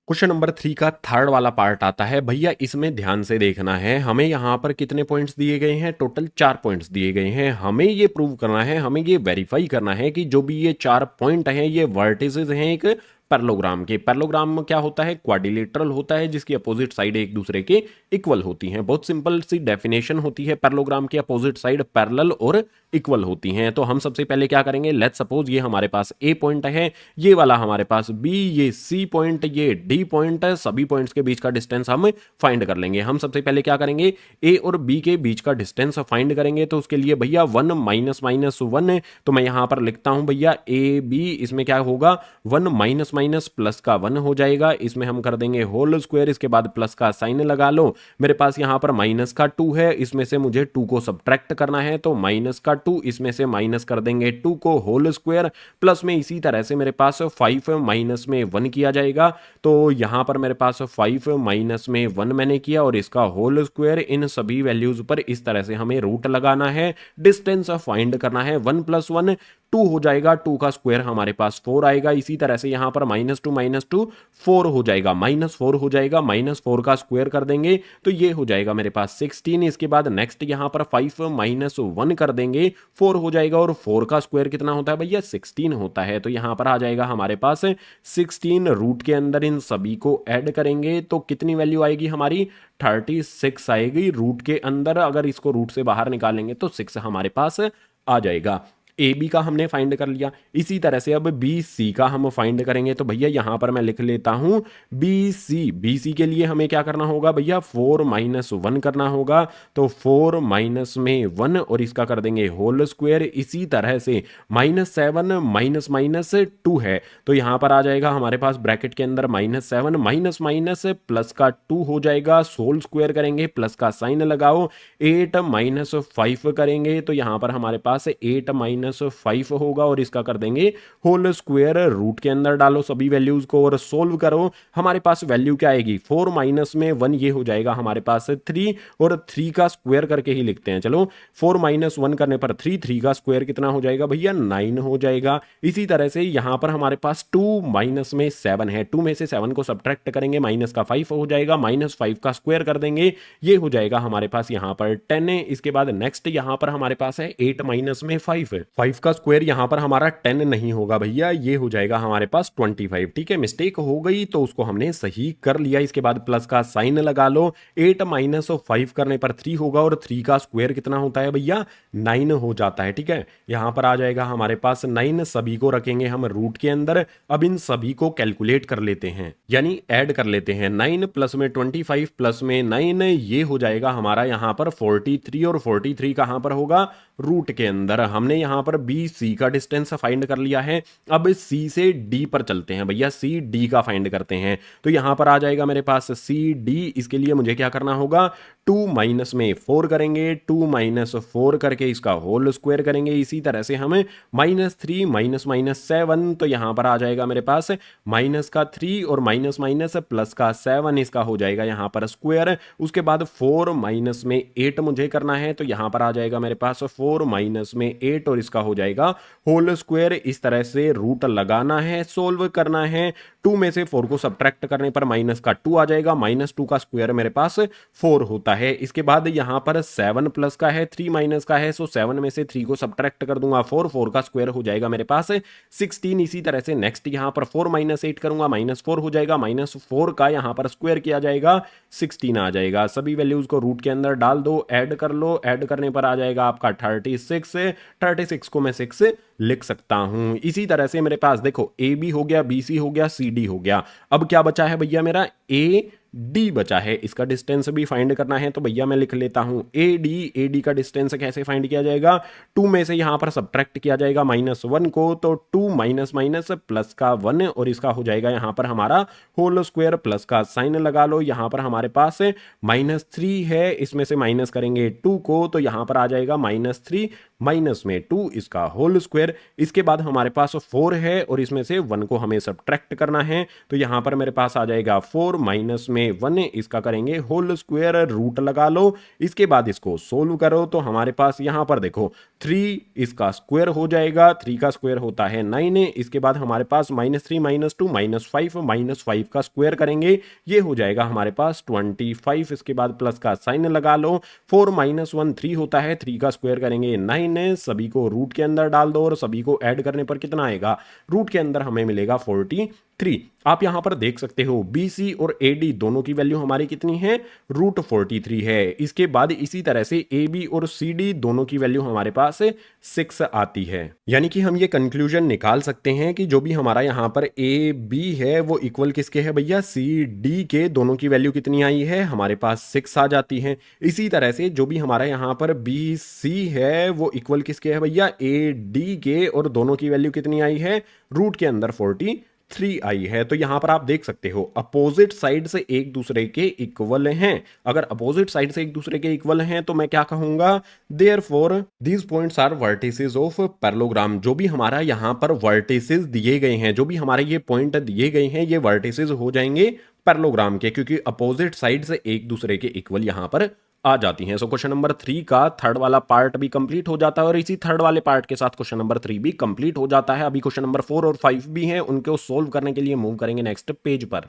क्वेश्चन नंबर 3 का थर्ड वाला पार्ट आता है भैया, इसमें ध्यान से देखना है। हमें यहाँ पर कितने पॉइंट्स दिए गए हैं, टोटल 4 पॉइंट्स दिए गए हैं। हमें ये प्रूव करना है, हमें ये वेरीफाई करना है कि जो भी ये 4 पॉइंट हैं ये वर्टिसेस हैं एक पैरेललोग्राम के। पैरेललोग्राम में क्या होता है, क्वाड्रिलेटरल होता है जिसकी अपोजिट साइड एक दूसरे के इक्वल होती हैं। बहुत सिंपल सी डेफिनेशन होती है, पैरेललोग्राम की अपोजिट साइड पैरेलल और इक्वल होती हैं। तो हम सबसे पहले क्या करेंगे, लेट्स सपोज ये हमारे पास ए पॉइंट है, ये वाला हमारे पास बी, ये सी पॉइंट, ये डी पॉइंट है। सभी पॉइंट्स के बीच का डिस्टेंस हम फाइंड कर लेंगे। हम सबसे पहले क्या करेंगे, ए और बी के बीच का डिस्टेंस फाइंड करेंगे। तो उसके लिए भैया 1 माइनस माइनस 1, तो मैं यहां पर लिखता हूं भैया ए बी, इसमें क्या होगा 1 माइनस माइनस प्लस का 1 हो जाएगा। इसमें हम कर देंगे होल स्क्वायर, इसके बाद प्लस का साइन लगा लो। मेरे पास यहां पर माइनस का 2 है, इसमें से मुझे 2 को सब्ट्रैक्ट करना है तो माइनस का 2, इसमें से माइनस कर देंगे 2 को होल स्क्वायर। प्लस में इसी तरह से मेरे पास 5 माइनस में 1 किया जाएगा। तो यहां पर मेरे पास 5 माइनस में 1 मैंने किया और इसका होल स्क्वायर। इन सभी वैल्यूज पर इस तरह से हमें रूट लगाना है, डिस्टेंस फाइंड करना है। 1 + 1 2 हो जाएगा, 2 का स्क्वायर हमारे पास 4 आएगा। इसी तरह से यहां पर -2 4 हो जाएगा, -4 हो जाएगा। -4 का स्क्वायर कर देंगे तो ये हो जाएगा मेरे पास 16। इसके बाद नेक्स्ट यहां पर 5 - 1 कर देंगे, 4 हो जाएगा। और 4 का स्क्वायर कितना होता है भैया, 16 होता है। तो यहां पर आ जाएगा हमारे पास 16। रूट के अंदर इन सभी को ऐड करेंगे तो कितनी वैल्यू आएगी हमारी, 36 आएगी रूट के अंदर। अगर इसको रूट से बाहर निकालेंगे तो 6 हमारे पास आ जाएगा। ए बी का हमने फाइंड कर लिया। इसी तरह से अब बी सी का हम फाइंड करेंगे, तो भैया यहां पर मैं लिख लेता हूं बी सी के लिए हमें क्या करना होगा भैया 4 माइनस 1 करना होगा। तो 4 माइनस में 1 और इसका कर देंगे होल स्क्वायर। इसी तरह से -7 माइनस माइनस 2 है, तो यहां पर आ जाएगा हमारे पास ब्रैकेट के अंदर -7 माइनस माइनस प्लस का 2 हो जाएगा, सोल स्क्वायर करेंगे, प्लस का साइन लगाओ, 8 माइनस 5 करेंगे, तो यहां पर हमारे पास 8 माइनस 5 होगा और इसका कर देंगे होल स्क्वायर। रूट के अंदर डालो सभी वैल्यूज को और सोल्व करो। हमारे पास वैल्यू क्या आएगी 4 माइनस में 1, ये हो जाएगा हमारे पास 3 और 3 का स्क्वायर करके ही लिखते हैं। चलो 4 माइनस 1 करने पर 3 का स्क्वायर कितना हो जाएगा भैया 9 हो जाएगा। इसी तरह से यहां पर हमारे पास 2 माइनस में 7 है, 2 में से 7 को सब्ट्रैक्ट करेंगे, माइनस का 5 हो जाएगा, -5 का स्क्वायर कर देंगे, ये हो जाएगा हमारे पास यहां पर 10 है। इसके बाद नेक्स्ट यहां पर हमारे पास है 8 माइनस में 5 है, 5 का स्क्वायर यहां पर हमारा 10 नहीं होगा भैया, ये हो जाएगा हमारे पास 25। ठीक है, मिस्टेक हो गई तो उसको हमने सही कर लिया। इसके बाद प्लस का साइन लगा लो, 8 माइनस 5 करने पर 3 होगा और 3 का स्क्वायर कितना होता है भैया 9 हो जाता है। ठीक है, यहां पर आ जाएगा हमारे पास 9, सभी को रखेंगे हम रूट के अंदर। अब इन सभी को कैलकुलेट कर लेते हैं, यानी ऐड कर लेते हैं। 9 प्लस में 25 प्लस में 9, ये हो जाएगा हमारा यहां पर 43 और 43 कहां पर होगा रूट के अंदर। हमने यहां पर बी सी का डिस्टेंस फाइंड कर लिया है। अब सी से डी पर चलते हैं भैया, सी डी का फाइंड करते हैं। तो यहां पर आ जाएगा मेरे पास सी डी, इसके लिए मुझे क्या करना होगा 2 माइनस में 4 करेंगे, 2 माइनस 4 करके इसका होल स्क्वायर करेंगे। इसी तरह से हमें -3 माइनस माइनस 7, तो यहां पर आ जाएगा मेरे पास माइनस का 3 और माइनस माइनस प्लस का 7, इसका हो जाएगा यहां पर स्क्वायर। उसके बाद 4 माइनस में 8 मुझे करना है, तो यहां पर आ जाएगा मेरे पास 4 माइनस में 8 और इसका हो जाएगा होल स्क्वायर। इस तरह से रूट लगाना है, सोल्व करना है। 2 में से 4 को सब्ट्रैक्ट करने पर माइनस का 2 आ जाएगा, -2 का स्क्वायर मेरे पास 4 होता है। इसके बाद यहां पर 7 प्लस का है, 3 माइनस का है, सो 7 में से 3 को सब्ट्रैक्ट कर दूंगा, 4 का स्क्वायर हो जाएगा मेरे पास 16। इसी तरह से नेक्स्ट यहां पर 4 माइनस 8 करूंगा, -4 हो जाएगा, -4 का यहां पर स्क्वायर किया जाएगा 16 आ जाएगा। सभी वैल्यूज को रूट के अंदर डाल दो, ऐड कर लो, ऐड करने पर आ जाएगा आपका 36 को मैं 6 लिख सकता हूं। इसी तरह से मेरे पास देखो ए बी हो गया, बी सी हो गया, सी डी हो गया। अब क्या बचा है भैया मेरा ए डी बचा है, इसका डिस्टेंस भी फाइंड करना है। तो भैया मैं लिख लेता हूं ए डी का डिस्टेंस कैसे फाइंड किया जाएगा 2 में से यहां पर सब्ट्रैक्ट किया जाएगा -1 को, तो 2 माइनस माइनस प्लस का 1 और इसका हो जाएगा यहां पर हमारा होल स्क्वायर, प्लस का साइन लगा लो। यहां पर हमारे पास -3 है, इसमें से माइनस करेंगे 2 को, तो यहां पर आ जाएगा -3 माइनस में 2 इसका होल स्क्वायर। इसके बाद हमारे पास 4 है और इसमें से 1 को हमें सब्ट्रैक्ट करना है, तो यहां पर मेरे पास आ जाएगा 4 माइनस में 1, इसका करेंगे होल स्क्वायर, रूट लगा लो। इसके बाद इसको सोल्व करो, तो हमारे पास यहां पर देखो 3 इसका स्क्वायर हो जाएगा, 3 का स्क्वायर होता है 9। इसके बाद हमारे पास -3 -2 -5 का स्क्वायर करेंगे, ये हो जाएगा हमारे पास 25। इसके बाद प्लस का साइन लगा लो, 4 माइनस 1 3 होता है, 3 का स्क्वायर करेंगे 9। सभी को रूट के अंदर डाल दो और सभी को ऐड करने पर कितना आएगा रूट के अंदर हमें मिलेगा 43। आप यहां पर देख सकते हो BC और AD दोनों की वैल्यू हमारी कितनी है √43 है। इसके बाद इसी तरह से AB और CD दोनों की वैल्यू हमारे पास 6 आती है। यानी कि हम ये कंक्लूजन निकाल सकते हैं कि जो भी हमारा यहां पर AB है वो इक्वल किसके है भैया CD के, दोनों की वैल्यू कितनी आई है हमारे पास 6 आ जाती है। इसी तरह से जो भी हमारा यहां पर BC है वो इक्वल किसके है भैया AD के, और दोनों की वैल्यू कितनी आई है रूट के अंदर 43 आई है। तो यहां पर आप देख सकते हो अपोजिट साइड से एक दूसरे के इक्वल हैं। अगर अपोजिट साइड से एक दूसरे के इक्वल हैं तो मैं क्या कहूंगा therefore these points are vertices of parallelogram. जो भी हमारा यहां पर वर्टिसेस दिए गए हैं, जो भी हमारे ये पॉइंट दिए गए हैं, ये वर्टिसेस हो जाएंगे पैरेललोग्राम के, क्योंकि अपोजिट साइड से एक दूसरे के इक्वल यहां पर आ जाती हैं। सो क्वेश्चन नंबर 3 का थर्ड वाला पार्ट भी कंप्लीट हो जाता है और इसी थर्ड वाले पार्ट के साथ क्वेश्चन नंबर 3 भी कंप्लीट हो जाता है। अभी क्वेश्चन नंबर 4 और 5 भी हैं, उनको सोल्व करने के लिए मूव करेंगे नेक्स्ट पेज पर।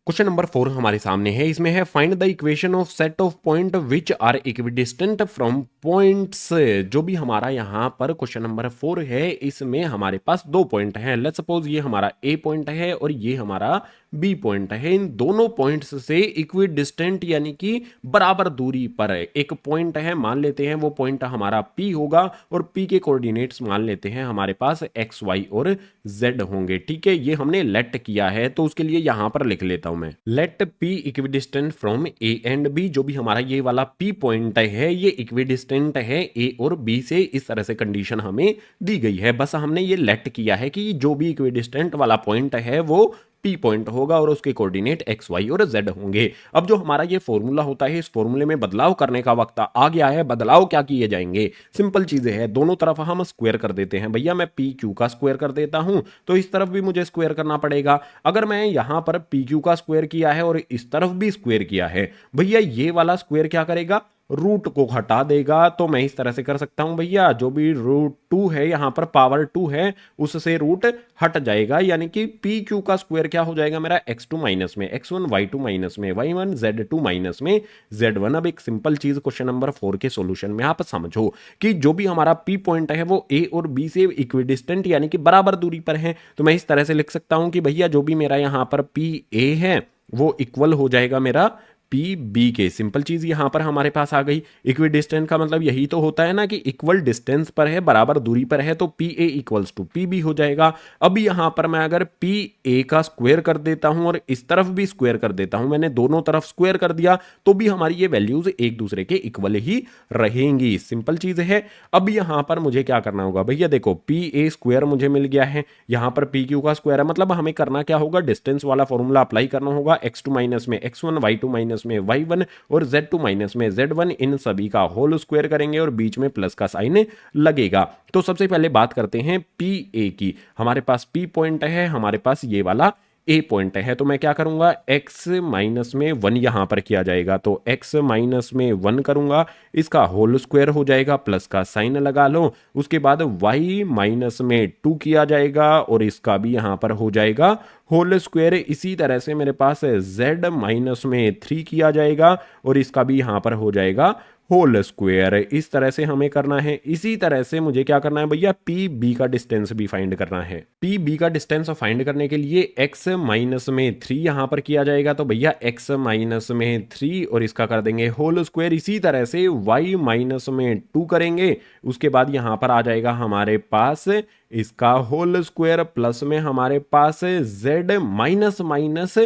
क्वेश्चन नंबर 4 हमारे सामने है, इसमें है find the equation of set of point which are equidistant from points. जो भी हमारा यहां पर क्वेश्चन नंबर 4 है, इसमें हमारे पास 2 पॉइंट हैं। लेट्स सपोज ये हमारा A पॉइंट है और ये हमारा बी पॉइंट है। इन दोनों पॉइंट्स से इक्वी डिस्टेंट यानी कि बराबर दूरी पर है एक पॉइंट है, मान लेते हैं वो पॉइंट हमारा पी होगा और पी के कोऑर्डिनेट्स मान लेते हैं हमारे पास एक्स वाई और जेड होंगे। ठीक है, ये हमने लेट किया है तो उसके लिए यहां पर लिख लेता हूं मैं, let P equidistant from A and B. जो भी हमारा ये वाला पी पॉइंट है ये इक्विडिस्टेंट है ए और बी से, इस तरह से कंडीशन हमें दी गई है। बस हमने ये लेट किया है कि जो भी इक्विडिस्टेंट वाला पॉइंट है वो पी पॉइंट होगा और उसके कोऑर्डिनेट एक्स वाई और जेड होंगे। अब जो हमारा ये फॉर्मूला होता है, इस फॉर्मूले में बदलाव करने का वक्त आ गया है। बदलाव क्या किए जाएंगे, सिंपल चीजें हैं, दोनों तरफ हम स्क्वायर कर देते हैं। भैया मैं पी क्यू का स्क्वायर कर देता हूं तो इस तरफ भी मुझे स्क्वायर करना पड़ेगा। अगर मैं यहां पर पी क्यू का स्क्वायर किया है और इस तरफ भी स्क्वायर किया है, भैया ये वाला स्क्वायर क्या करेगा, रूट को हटा देगा। तो मैं इस तरह से कर सकता हूं भैया, जो भी रूट 2 है यहां पर पावर 2 है उससे रूट हट जाएगा, यानी कि पी क्यू का स्क्वायर क्या हो जाएगा मेरा, x2 माइनस में x1, y2 माइनस में y1, z2 माइनस में z1। अब एक सिंपल चीज क्वेश्चन नंबर 4 के सॉल्यूशन में आप समझो कि जो भी हमारा पी पॉइंट है वो ए और बी से इक्विडिस्टेंट यानी कि बराबर दूरी पर है। तो मैं इस तरह से लिख सकता हूं कि भैया जो भी मेरा यहां पर पी ए है वो इक्वल हो जाएगा मेरा पी बी के। सिंपल चीज यहां पर हमारे पास आ गई। इक्वी डिस्टेंस का मतलब यही तो होता है ना कि इक्वल डिस्टेंस पर है, बराबर दूरी पर है, तो P A equals to P B हो जाएगा। अब यहां पर मैं अगर पी ए का स्क्वायर कर देता हूं और इस तरफ भी स्क्वायर कर देता हूं, मैंने दोनों तरफ स्क्वायर कर दिया, तो भी हमारी ये वैल्यूज एक दूसरे के इक्वल ही रहेंगी। सिंपल चीज है। अब यहां पर मुझे क्या करना होगा भैया, देखो पी ए स्क्वायर मुझे मिल गया है, यहां पर पी क्यू का स्क्वायर है, मतलब हमें करना क्या होगा, डिस्टेंस वाला फॉर्मूला अप्लाई करना होगा। x2 माइनस में x1, y2 माइनस में y1 और z2 माइनस में z1, इन सभी का होल स्क्वायर करेंगे और बीच में प्लस का साइन लगेगा। तो सबसे पहले बात करते हैं पी ए की। हमारे पास पी पॉइंट है, हमारे पास ये वाला ए पॉइंट है, तो मैं क्या करूंगा, x माइनस में 1 यहां पर किया जाएगा, तो x माइनस में 1 करूंगा, इसका होल स्क्वायर हो जाएगा, प्लस का साइन लगा लो। उसके बाद y माइनस में 2 किया जाएगा और इसका भी यहां पर हो जाएगा होल स्क्वायर। इसी तरह से मेरे पास z माइनस में 3 किया जाएगा और इसका भी यहां पर हो जाएगा होल स्क्वायर। इस तरह से हमें करना है। इसी तरह से मुझे क्या करना है भैया, पी बी का डिस्टेंस भी फाइंड करना है। पी बी का डिस्टेंस फाइंड करने के लिए x माइनस में 3 यहां पर किया जाएगा, तो भैया x माइनस में 3 और इसका कर देंगे होल स्क्वायर। इसी तरह से y माइनस में 2 करेंगे, उसके बाद यहां पर आ जाएगा हमारे पास इसका होल स्क्वायर, प्लस में हमारे पास z माइनस माइनस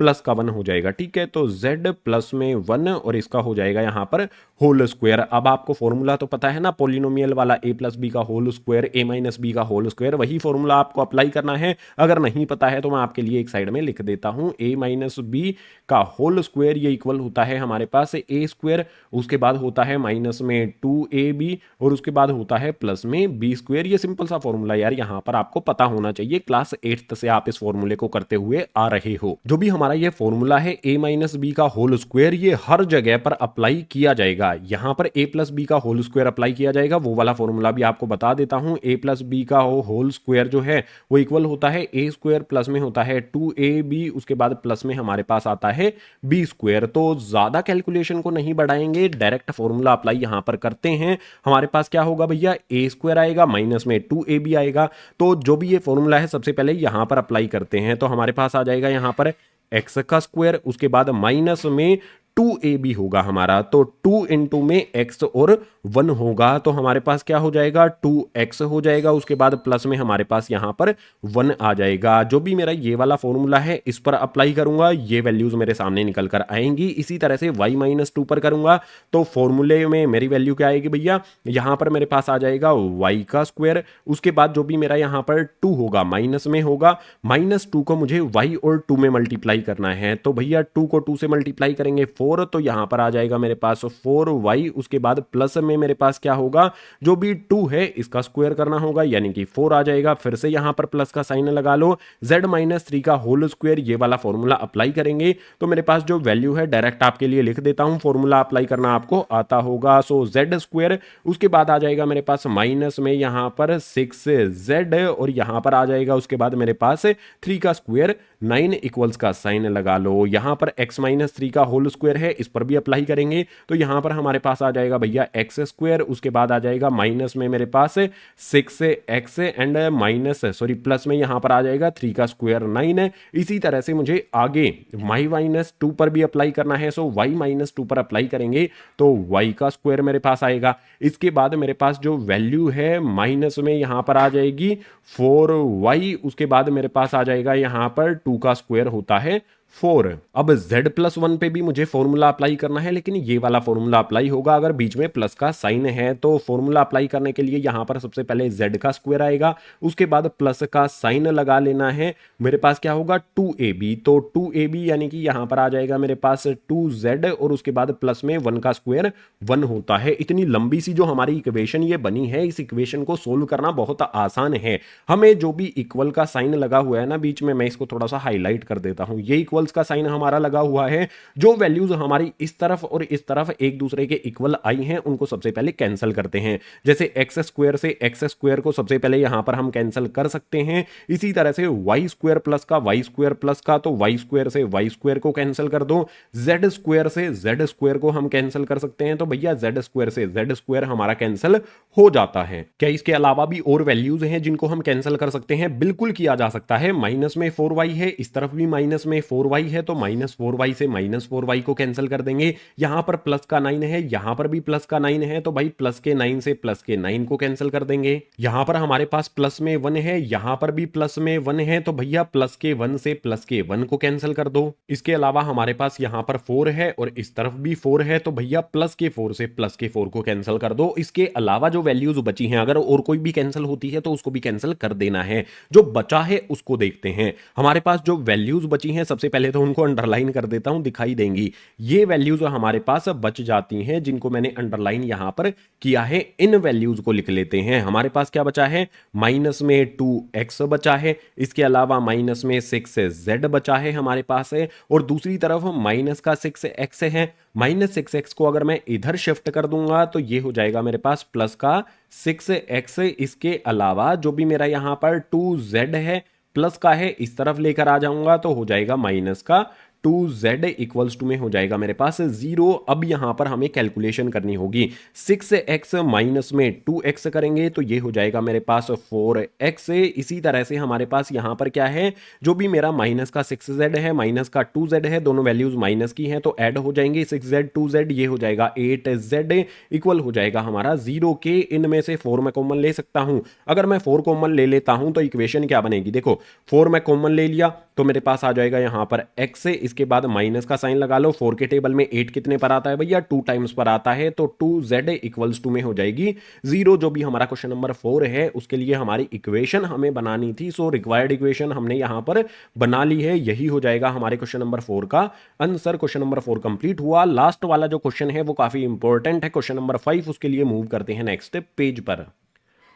प्लस का 1 हो जाएगा। ठीक है, तो z प्लस में 1 और इसका हो जाएगा यहां पर होल स्क्वायर। अब आपको फॉर्मूला तो पता है ना, पोलिनोमियल वाला a प्लस बी का whole square, a minus B का होल स्क्वायर, वही फॉर्मूला आपको अप्लाई करना है। अगर नहीं पता है तो मैं आपके लिए एक साइड में लिख देता हूं, a माइनस बी का होल स्क्वायर ये इक्वल होता है हमारे पास a स्क्वायर, उसके बाद होता है माइनस में 2ab और उसके बाद होता है प्लस में b स्क्वायर। ये सिंपल सा फॉर्मूला यार यहां पर आपको पता होना चाहिए, क्लास 8th से आप इस फॉर्मूले को करते हुए आ रहे हो। जो भी हमारा ये फॉर्मूला है a माइनस बी का होल स्क्वायर, ये हर जगह पर अप्लाई किया जाएगा। यहां पर a प्लस बी का होल स्क्वायर अप्लाई किया जाएगा, वो वाला फॉर्मूला भी आपको बता देता हूं। a प्लस बी का होल स्क्वायर जो है वो इक्वल होता है a स्क्वायर, प्लस में होता है 2ab, उसके बाद प्लस में हमारे पास आता है b स्क्वायर। तो ज्यादा कैलकुलेशन को नहीं बढ़ाएंगे, डायरेक्ट फॉर्मूला अप्लाई यहां पर करते हैं। हमारे पास क्या होगा भैया, a स्क्वायर आएगा, माइनस में 2ab आएगा। तो जो भी ये फॉर्मूला है सबसे पहले यहां पर अप्लाई करते हैं, तो हमारे पास आ जाएगा यहां पर x का स्क्वायर, उसके बाद माइनस में 2ab होगा हमारा, तो 2 इंटू में x और 1 होगा, तो हमारे पास क्या हो जाएगा, 2x हो जाएगा। उसके बाद प्लस में हमारे पास यहां पर 1 आ जाएगा। जो भी मेरा ये वाला फॉर्मूला है इस पर अप्लाई करूंगा, ये वैल्यूज मेरे सामने निकल कर आएंगी। इसी तरह से y माइनस 2 पर करूंगा तो फॉर्मूले में मेरी वैल्यू क्या आएगी भैया, यहां पर मेरे पास आ जाएगा y का स्क्वायर, उसके बाद जो भी मेरा यहां पर 2 होगा माइनस में होगा, माइनस 2 को मुझे y और 2 में मल्टीप्लाई करना है, तो भैया 2 को 2 से मल्टीप्लाई करेंगे 4, तो यहां पर आ जाएगा मेरे पास 4y, उसके बाद प्लस में मेरे पास क्या होगा, जो भी 2 है इसका स्क्वायर करना होगा, यानी कि 4 आ जाएगा। फिर से यहां पर प्लस का साइन लगा लो, z माइनस 3 का होल स्क्वायर, ये वाला फॉर्मूला अप्लाई करेंगे तो मेरे पास जो वैल्यू है डायरेक्ट आपके लिए लिख देता हूं, फॉर्मूला अप्लाई करना आपको आता होगा। सो z स्क्वायर, उसके बाद आ जाएगा मेरे पास माइनस में यहां पर 6z और यहां पर आ जाएगा उसके बाद मेरे पास 3 का स्क्वायर, 9 इक्वल्स का साइन लगा लो। यहां पर x माइनस 3 का होल स्क्वायर स्क्वायर है इस पर भी अप्लाई करेंगे तो यहां पर हमारे पास आ जाएगा भैया एक्स स्क्वायर, उसके बाद आ जाएगा माइनस में मेरे पास 6x and minus sorry plus में यहां पर आ जाएगा 3 का स्क्वायर 9 है। इसी तरह से मुझे आगे y माइनस 2 पर भी अप्लाई करना है, सो y माइनस 2 पर अप्लाई करेंगे तो y का स्क्वायर मेरे पास आएगा। इसके बाद मेरे पास जो वैल्यू है माइनस में यहां पर आ जाएगी 4y, उसके बाद मेरे पास आ जाएगा यहां पर 2 का स्क्वायर होता है 4। अब z+1 पे भी मुझे फॉर्मूला अप्लाई करना है, लेकिन ये वाला फॉर्मूला अप्लाई होगा अगर बीच में प्लस का साइन है। तो फॉर्मूला अप्लाई करने के लिए यहां पर सबसे पहले z का स्क्वायर आएगा, उसके बाद प्लस का साइन लगा लेना है। मेरे पास क्या होगा 2ab, तो 2ab यानी कि यहां पर आ जाएगा मेरे पास 2z और उसके बाद प्लस में 1 का स्क्वायर 1 होता है। इतनी लंबी सी जो हमारी इक्वेशन ये बनी है, इस इक्वेशन को सोल्व करना बहुत आसान है। हमें जो भी इक्वल का साइन लगा हुआ है ना बीच में, मैं इसको थोड़ा सा हाईलाइट कर देता हूं, ये इक्वल का साइन हमारा लगा हुआ है। जो वैल्यूज हमारी इस तरफ और इस तरफ एक दूसरे के इक्वल आई हैं उनको सबसे पहले कैंसिल करते हैं। जैसे एक्स स्क्वायर से एक्स स्क्वायर को सबसे पहले यहां पर हम कैंसिल कर सकते हैं। इसी तरह से वाई स्क्वायर प्लस का वाई स्क्वायर प्लस का, तो वाई स्क्वायर से वाई स्क्वायर को कैंसिल कर दो। जेड स्क्वायर से जेड स्क्वायर को हम कैंसिल कर सकते हैं, तो भैया जेड स्क्वायर से जेड स्क्वायर हमारा कैंसिल हो जाता है। क्या इसके अलावा भी और वैल्यूज हैं जिनको हम कैंसिल कर सकते हैं? बिल्कुल किया जा सकता है। माइनस में 4y है, इस तरफ भी माइनस में 4y है, तो -4y से -4y को कैंसिल कर देंगे। यहां पर प्लस का 9 है, यहां पर भी प्लस का 9 है, तो भाई प्लस के 9 से प्लस के 9 को कैंसिल कर देंगे। यहां पर हमारे पास प्लस में 1 है, यहां पर भी प्लस में 1 है, तो भैया प्लस के 1 से प्लस के 1 को कैंसिल कर दो। इसके अलावा हमारे पास यहां पर 4 है और इस तरफ भी 4 है, तो भैया प्लस के 4 से प्लस के 4 को कैंसिल कर दो। इसके अलावा जो वैल्यूज बची हैं, अगर और कोई भी कैंसिल होती है तो उसको भी कैंसिल कर देना है। जो बचा है उसको देखते हैं। हमारे पास जो वैल्यूज बची हैं, सबसे पहले तो उनको अंडरलाइन कर देता हूं, दिखाई देंगी। ये वैल्यूज हमारे पास बच जाती हैं जिनको मैंने अंडरलाइन यहां पर किया है। इन वैल्यूज को लिख लेते हैं। हमारे पास क्या बचा है? माइनस में 2x बचा है, इसके अलावा माइनस में 6z बचा है हमारे पास है, और दूसरी तरफ माइनस का 6x है। -6x को अगर मैं इधर शिफ्ट कर दूंगा तो ये हो जाएगा मेरे पास प्लस का 6x। इसके अलावा जो भी मेरा यहां पर 2z है प्लस का है, इस तरफ लेकर आ जाऊंगा तो हो जाएगा माइनस का 2z इक्वल्स टू में हो जाएगा मेरे पास 0। अब यहां पर हमें कैलकुलेशन करनी होगी। 6x माइनस में 2x करेंगे तो ये हो जाएगा मेरे पास 4x। इसी तरह से हमारे पास यहां पर क्या है, जो भी मेरा माइनस का 6z है माइनस का 2z है, दोनों वैल्यूज माइनस की हैं तो ऐड हो जाएंगे। 6z 2z ये हो जाएगा 8z इक्वल हो जाएगा हमारा 0 के। इनमें से 4 मैं कॉमन ले सकता हूं। अगर मैं 4 कॉमन ले लेता हूं तो इक्वेशन क्या बनेगी? देखो 4 मैं कॉमन ले लिया तो मेरे पास आ जाएगा यहां पर x, इसके बाद माइनस का साइन लगा लो। 4 के टेबल में 8 कितने पर आता है भैया? 2 टाइम्स पर आता है, तो 2z इक्वल्स टू में हो जाएगी 0। जो भी हमारा क्वेश्चन नंबर 4 है उसके लिए हमारी इक्वेशन हमें बनानी थी, सो रिक्वायर्ड इक्वेशन हमने यहां पर बना ली है। यही हो जाएगा हमारे क्वेश्चन नंबर 4 का आंसर। क्वेश्चन नंबर 4 कंप्लीट हुआ। लास्ट वाला जो क्वेश्चन है वो काफी इंपॉर्टेंट है, क्वेश्चन नंबर 5। उसके लिए मूव करते हैं नेक्स्ट पेज पर।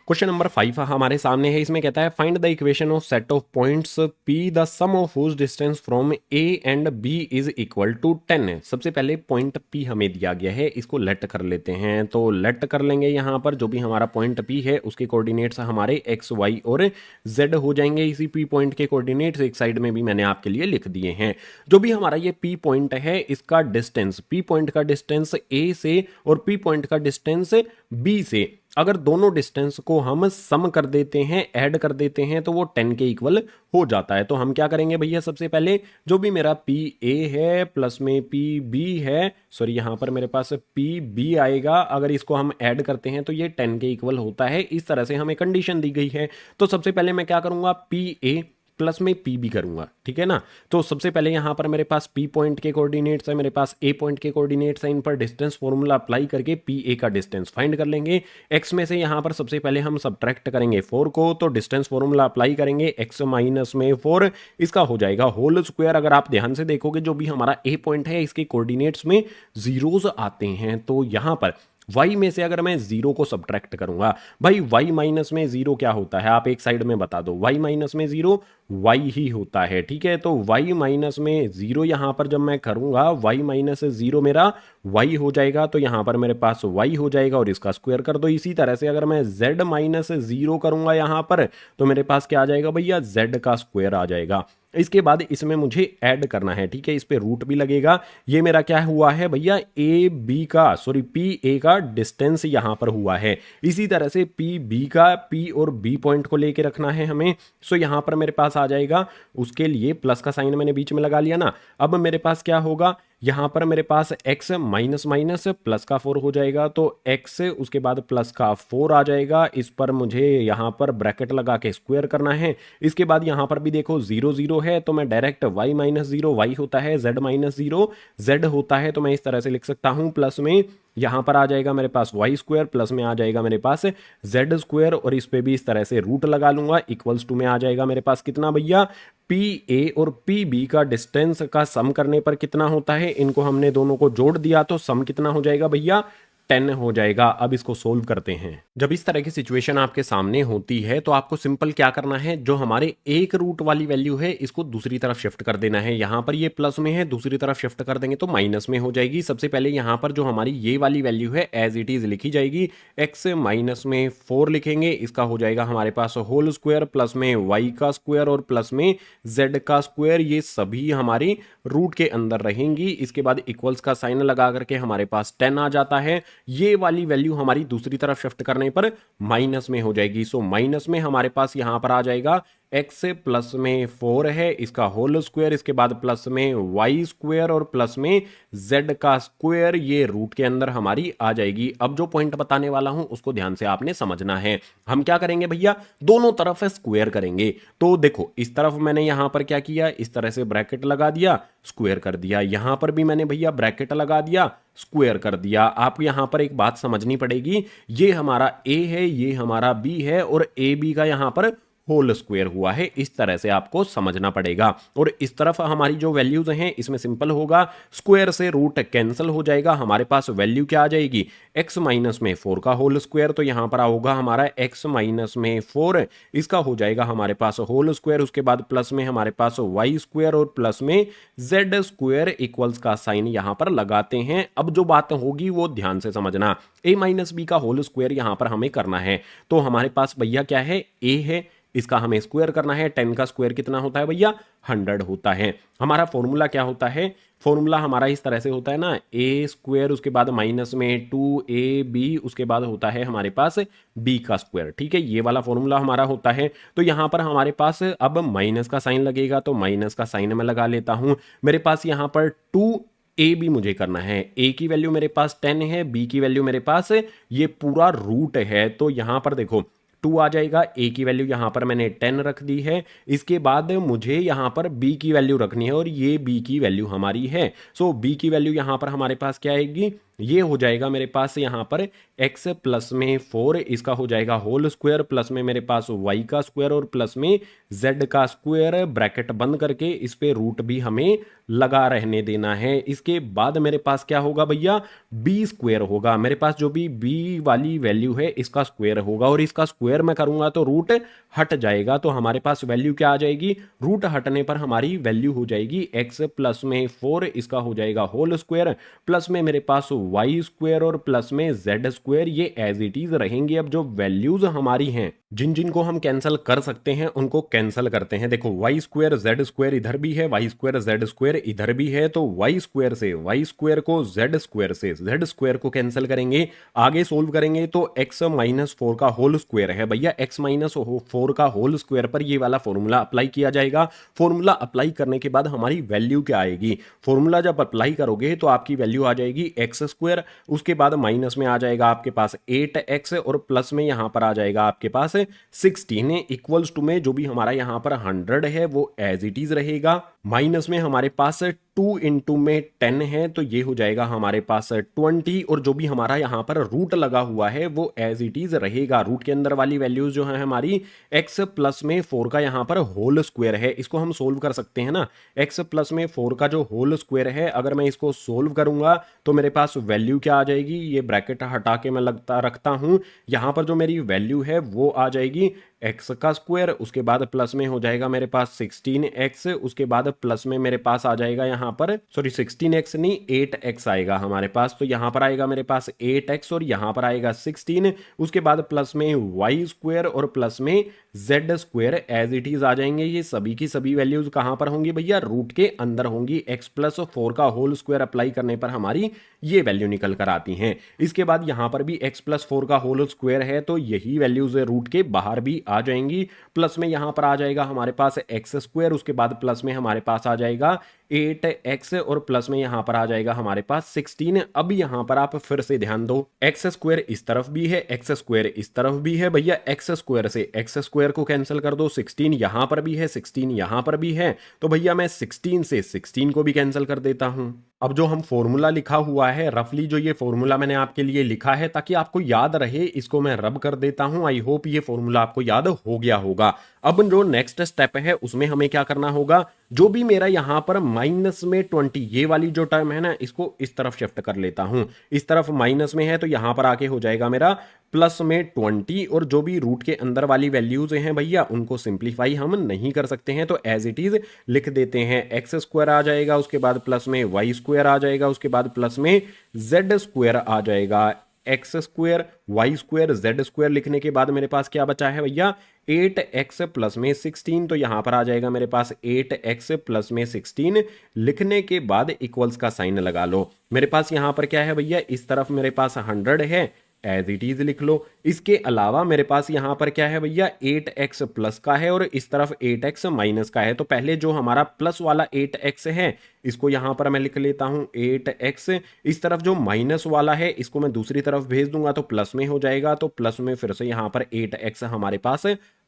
क्वेश्चन नंबर 5 हमारे सामने है। इसमें कहता है find the equation of set of points P the sum of whose distance from A and B is equal to 10। सबसे पहले पॉइंट पी हमें दिया गया है, इसको लेट कर लेते हैं। तो लेट कर लेंगे यहाँ पर जो भी हमारा पॉइंट पी है उसके कोऑर्डिनेट्स हमारे एक्स वाई और जेड हो जाएंगे। इसी पी पॉइंट के कोऑर्डिनेट्स एक साइड में भी मैंने आपके लिए लिख दिए हैं। जो भी हमारा ये पी पॉइंट है इसका डिस्टेंस, पी पॉइंट का डिस्टेंस ए से और पी पॉइंट का डिस्टेंस बी से, अगर दोनों डिस्टेंस को हम सम कर देते हैं, ऐड कर देते हैं, तो वो 10 के इक्वल हो जाता है। तो हम क्या करेंगे भैया, सबसे पहले जो भी मेरा पी ए है प्लस में पी बी है, सॉरी यहां पर मेरे पास पी बी आएगा, अगर इसको हम ऐड करते हैं तो ये 10 के इक्वल होता है। इस तरह से हमें कंडीशन दी गई है। तो सबसे पहले मैं क्या करूंगा, पी ए प्लस में पी बी करूंगा, ठीक है ना। तो सबसे पहले यहां पर मेरे पास पी पॉइंट के कोऑर्डिनेट्स है, मेरे पास ए पॉइंट के कोऑर्डिनेट्स है, इन पर डिस्टेंस फॉर्मूला अप्लाई करके पी ए का डिस्टेंस फाइंड कर लेंगे। एक्स में से यहां पर सबसे पहले हम सब्ट्रैक्ट करेंगे 4 को, तो डिस्टेंस फॉर्मूला अप्लाई करेंगे एक्स माइनस में 4, इसका हो जाएगा होल स्क्वायर। अगर आप ध्यान से देखोगे जो भी हमारा ए पॉइंट है इसके कोऑर्डिनेट्स में जीरोस आते हैं, तो यहां पर y में से अगर मैं 0 को सब्ट्रैक्ट करूंगा, भाई y माइनस में 0 क्या होता है आप एक साइड में बता दो। y माइनस में 0 y ही होता है, ठीक है। तो y माइनस में 0 यहाँ पर जब मैं करूँगा, y माइनस 0 मेरा y हो जाएगा, तो यहाँ पर मेरे पास y हो जाएगा और इसका स्क्वायर कर दो। इसी तरह से अगर मैं z माइनस 0 करूँगा यहाँ पर, तो मेरे पास क्या आ जाएगा भैया, z का स्क्वायर आ जाएगा। इसके बाद इसमें मुझे ऐड करना है, ठीक है, इस पे रूट भी लगेगा। ये मेरा क्या हुआ है भैया, पी ए का डिस्टेंस यहाँ पर हुआ है। इसी तरह से पी बी का, पी और बी पॉइंट को लेके रखना है हमें। सो यहाँ पर मेरे पास आ जाएगा, उसके लिए प्लस का साइन मैंने बीच में लगा लिया ना। अब मेरे पास क्या होगा, यहाँ पर मेरे पास x माइनस माइनस प्लस का 4 हो जाएगा, तो x उसके बाद प्लस का 4 आ जाएगा। इस पर मुझे यहाँ पर ब्रैकेट लगा के स्क्वायर करना है। इसके बाद यहाँ पर भी देखो 0 0 है, तो मैं डायरेक्ट y माइनस 0 y होता है, z माइनस 0 z होता है, तो मैं इस तरह से लिख सकता हूँ। प्लस में यहाँ पर आ जाएगा मेरे पास वाई स्क्वायर, प्लस में आ जाएगा मेरे पास जेड स्क्वायर, और इस पे भी इस तरह से रूट लगा लूंगा। इक्वल्स टू में आ जाएगा मेरे पास कितना भैया, पी ए और पी बी का डिस्टेंस का सम करने पर कितना होता है, इनको हमने दोनों को जोड़ दिया तो सम कितना हो जाएगा भैया, 10 हो जाएगा। अब इसको सोल्व करते हैं। जब इस तरह की सिचुएशन आपके सामने होती है तो आपको सिंपल क्या करना है, जो हमारे एक रूट वाली वैल्यू है इसको दूसरी तरफ शिफ्ट कर देना है। यहां पर ये प्लस में है, दूसरी तरफ शिफ्ट कर देंगे तो माइनस में हो जाएगी। सबसे पहले यहां पर जो हमारी ये वाली वैल्यू है एज इट इज लिखी जाएगी, x माइनस में 4 लिखेंगे, इसका हो जाएगा हमारे पास होल स्क्वायर, प्लस में y का स्क्वायर और प्लस में z का स्क्वायर, ये सभी हमारी रूट के अंदर रहेंगी। इसके बाद इक्वल्स का साइन लगा करके हमारे पास 10 आ जाता है। ये वाली वैल्यू हमारी दूसरी तरफ शिफ्ट करने पर माइनस में हो जाएगी। सो माइनस में हमारे पास यहां पर आ जाएगा x प्लस में 4 है, इसका होल स्क्वायर, इसके बाद प्लस में y स्क्वायर और प्लस में z का स्क्वायर, ये रूट के अंदर हमारी आ जाएगी। अब जो पॉइंट बताने वाला हूं उसको ध्यान से आपने समझना है। हम क्या करेंगे भैया, दोनों तरफ स्क्वायर करेंगे। तो देखो इस तरफ मैंने यहां पर क्या किया, इस तरह से ब्रैकेट लगा दिया, स्क्वायर कर दिया। यहां पर भी मैंने भैया ब्रैकेट लगा दिया, स्क्वायर कर दिया। आपको यहां पर एक बात समझनी पड़ेगी, ये हमारा a है, ये हमारा b है, और ए बी का यहां पर होल स्क्वायर हुआ है। इस तरह से आपको समझना पड़ेगा। और इस तरफ हमारी जो वैल्यूज हैं इसमें सिंपल होगा, स्क्वायर से रूट कैंसिल हो जाएगा, हमारे पास वैल्यू क्या आ जाएगी, x माइनस में 4 का होल स्क्वायर, तो यहां पर होगा हमारा x माइनस में 4, इसका हो जाएगा हमारे पास होल स्क्वायर, उसके बाद प्लस में हमारे पास y स्क्वायर और प्लस में z स्क्वायर, इक्वल्स का साइन यहां पर लगाते हैं। अब जो बात होगी वो ध्यान से समझना, a माइनस बी का होल स्क्वायर यहां पर हमें करना है। तो हमारे पास भैया क्या है, a है, इसका हमें स्क्वायर करना है। 10 का स्क्वायर कितना होता है भैया, 100 होता है। हमारा फॉर्मूला क्या होता है, फॉर्मूला हमारा इस तरह से होता है ना, a स्क्वायर उसके बाद माइनस में 2ab, उसके बाद होता है हमारे पास b का स्क्वायर, ठीक है, ये वाला फॉर्मूला हमारा होता है। तो यहां पर हमारे पास अब माइनस का साइन लगेगा, तो माइनस का साइन मैं लगा लेता हूं। मेरे पास यहां पर 2a भी मुझे करना है, a की वैल्यू मेरे पास 10 है, b की वैल्यू मेरे पास ये पूरा रूट है। तो यहां पर देखो 2 आ जाएगा, a की वैल्यू यहां पर मैंने 10 रख दी है। इसके बाद मुझे यहां पर b की वैल्यू रखनी है, और ये b की वैल्यू हमारी है। सो b की वैल्यू यहां पर हमारे पास क्या आएगी, ये हो जाएगा मेरे पास यहां पर x प्लस में 4, इसका हो जाएगा होल स्क्वायर, प्लस में मेरे पास y का स्क्वायर और प्लस में z का स्क्वायर, ब्रैकेट बंद करके इस पे रूट भी हमें लगा रहने देना है। इसके बाद मेरे पास क्या होगा भैया, b स्क्वायर होगा। मेरे पास जो भी b वाली वैल्यू है इसका स्क्वायर होगा, और इसका स्क्वायर मैं करूंगा तो रूट हट जाएगा। तो हमारे पास वैल्यू क्या आ जाएगी, रूट हटने पर हमारी वैल्यू हो जाएगी x प्लस में 4, इसका हो जाएगा होल स्क्वायर, प्लस में मेरे पास y स्क्वायर और प्लस में z स्क्वायर, ये एज इट इज रहेंगे। अब जो वैल्यूज हमारी हैं, जिन जिन को हम कैंसिल कर सकते हैं उनको कैंसिल करते हैं। देखो y स्क्वायर z स्क्वायर इधर भी है, y स्क्वायर z स्क्वायर इधर भी है, तो y स्क्वायर से y स्क्वायर को z स्क्वायर से z स्क्वायर को कैंसिल करेंगे। आगे सोल्व करेंगे तो x माइनस 4 का होल स्क्वायर है भैया, x माइनस 4 का होल स्क्वायर पर ये वाला फॉर्मूला अप्लाई किया जाएगा। फॉर्मूला अप्लाई करने के बाद हमारी वैल्यू क्या आएगी, फॉर्मूला जब अप्लाई करोगे तो आपकी वैल्यू आ जाएगी x स्क्वायर, उसके बाद माइनस में आ जाएगा आपके पास 8x, और प्लस में यहां पर आ जाएगा आपके पास 16, इक्वल्स टू में जो भी हमारा यहां पर 100 है वो एज इट इज रहेगा। माइनस में हमारे पास 2 इंटू में 10 है, तो ये हो जाएगा हमारे पास 20, और जो भी हमारा यहां पर रूट लगा हुआ है वो एज इट इज रहेगा। रूट के अंदर वाली वैल्यूज जो है हमारी x प्लस में 4 का यहां पर होल स्क्वायर है, इसको हम सोल्व कर सकते हैं ना। x प्लस में 4 का जो होल स्क्वायर है, अगर मैं इसको सोल्व करूंगा तो मेरे पास वैल्यू क्या आ जाएगी, ये ब्रैकेट हटा के मैं रखता हूं, यहां पर जो मेरी वैल्यू है वो आ जाएगी एक्स का स्क्वायर, उसके बाद प्लस में हो जाएगा मेरे पास 16x, उसके बाद प्लस में मेरे पास आ जाएगा यहाँ पर, सॉरी 16x नहीं 8x आएगा हमारे पास, तो यहाँ पर आएगा मेरे पास 8x और यहाँ पर आएगा 16, उसके बाद प्लस में वाई स्क्वायर और प्लस में Z square as it is आ जाएंगे। ये सभी की सभी वैल्यूज कहां पर होंगी भैया, रूट के अंदर होंगी। x प्लस 4 का होल स्क्वायर अप्लाई करने पर हमारी ये वैल्यू निकल कर आती हैं। इसके बाद यहां पर भी x प्लस 4 का होल स्क्वायर है, तो यही वैल्यूज रूट के बाहर भी आ जाएंगी। प्लस में यहां पर आ जाएगा हमारे पास एक्स स्क्वायर, उसके बाद प्लस में हमारे पास आ जाएगा 8x और प्लस में यहां पर आ जाएगा हमारे पास 16। अब यहां पर आप फिर से ध्यान दो, एक्स स्क्वायर इस तरफ भी है, एक्स स्क्वायर इस तरफ भी है भैया, एक्स स्क्वायर से एक्स स्क्वायर को कैंसिल कर दो, 16 यहां पर भी है, 16 यहां पर भी है, तो भैया मैं 16 से 16 को भी कैंसिल कर देता हूं। अब जो हम फॉर्मूला लिखा हुआ है, रफली जो ये फॉर्मूला मैंने आपके लिए लिखा है ताकि आपको याद रहे, इसको मैं रब कर देता हूं। आई होप ये फॉर्मूला आपको याद हो गया होगा। अब जो नेक्स्ट स्टेप है उसमें हमें क्या करना होगा, जो भी मेरा यहां पर माइनस में 20 ये वाली जो टर्म है ना, इसको इस तरफ शिफ्ट कर लेता हूं। इस तरफ माइनस में है तो यहां पर आके हो जाएगा मेरा प्लस में 20, और जो भी रूट के अंदर वाली वैल्यूज हैं भैया उनको सिंप्लीफाई हम नहीं कर सकते हैं, तो एज इट इज लिख देते हैं। एक्स स्क्वायर आ जाएगा, उसके बाद प्लस में वाई स्क्वायर आ जाएगा, उसके बाद प्लस में जेड स्क्वायर आ जाएगा। X square Y square Z square लिखने के बाद मेरे पास क्या बचा है भैया, 8x प्लस में 16, तो यहां पर आ जाएगा मेरे पास 8x प्लस में 16। लिखने के बाद इक्वल्स का साइन लगा लो। मेरे पास यहां पर क्या है भैया, इस तरफ मेरे पास 100 है, एज इट इज लिख लो। इसके अलावा मेरे पास यहां पर क्या है भैया, 8x प्लस का है और इस तरफ 8x माइनस का है, तो पहले जो हमारा प्लस वाला 8x है इसको यहां पर मैं लिख लेता हूं 8x। इस तरफ जो माइनस वाला है इसको मैं दूसरी तरफ भेज दूंगा तो प्लस में हो जाएगा, तो प्लस में फिर से यहां पर 8x हमारे पास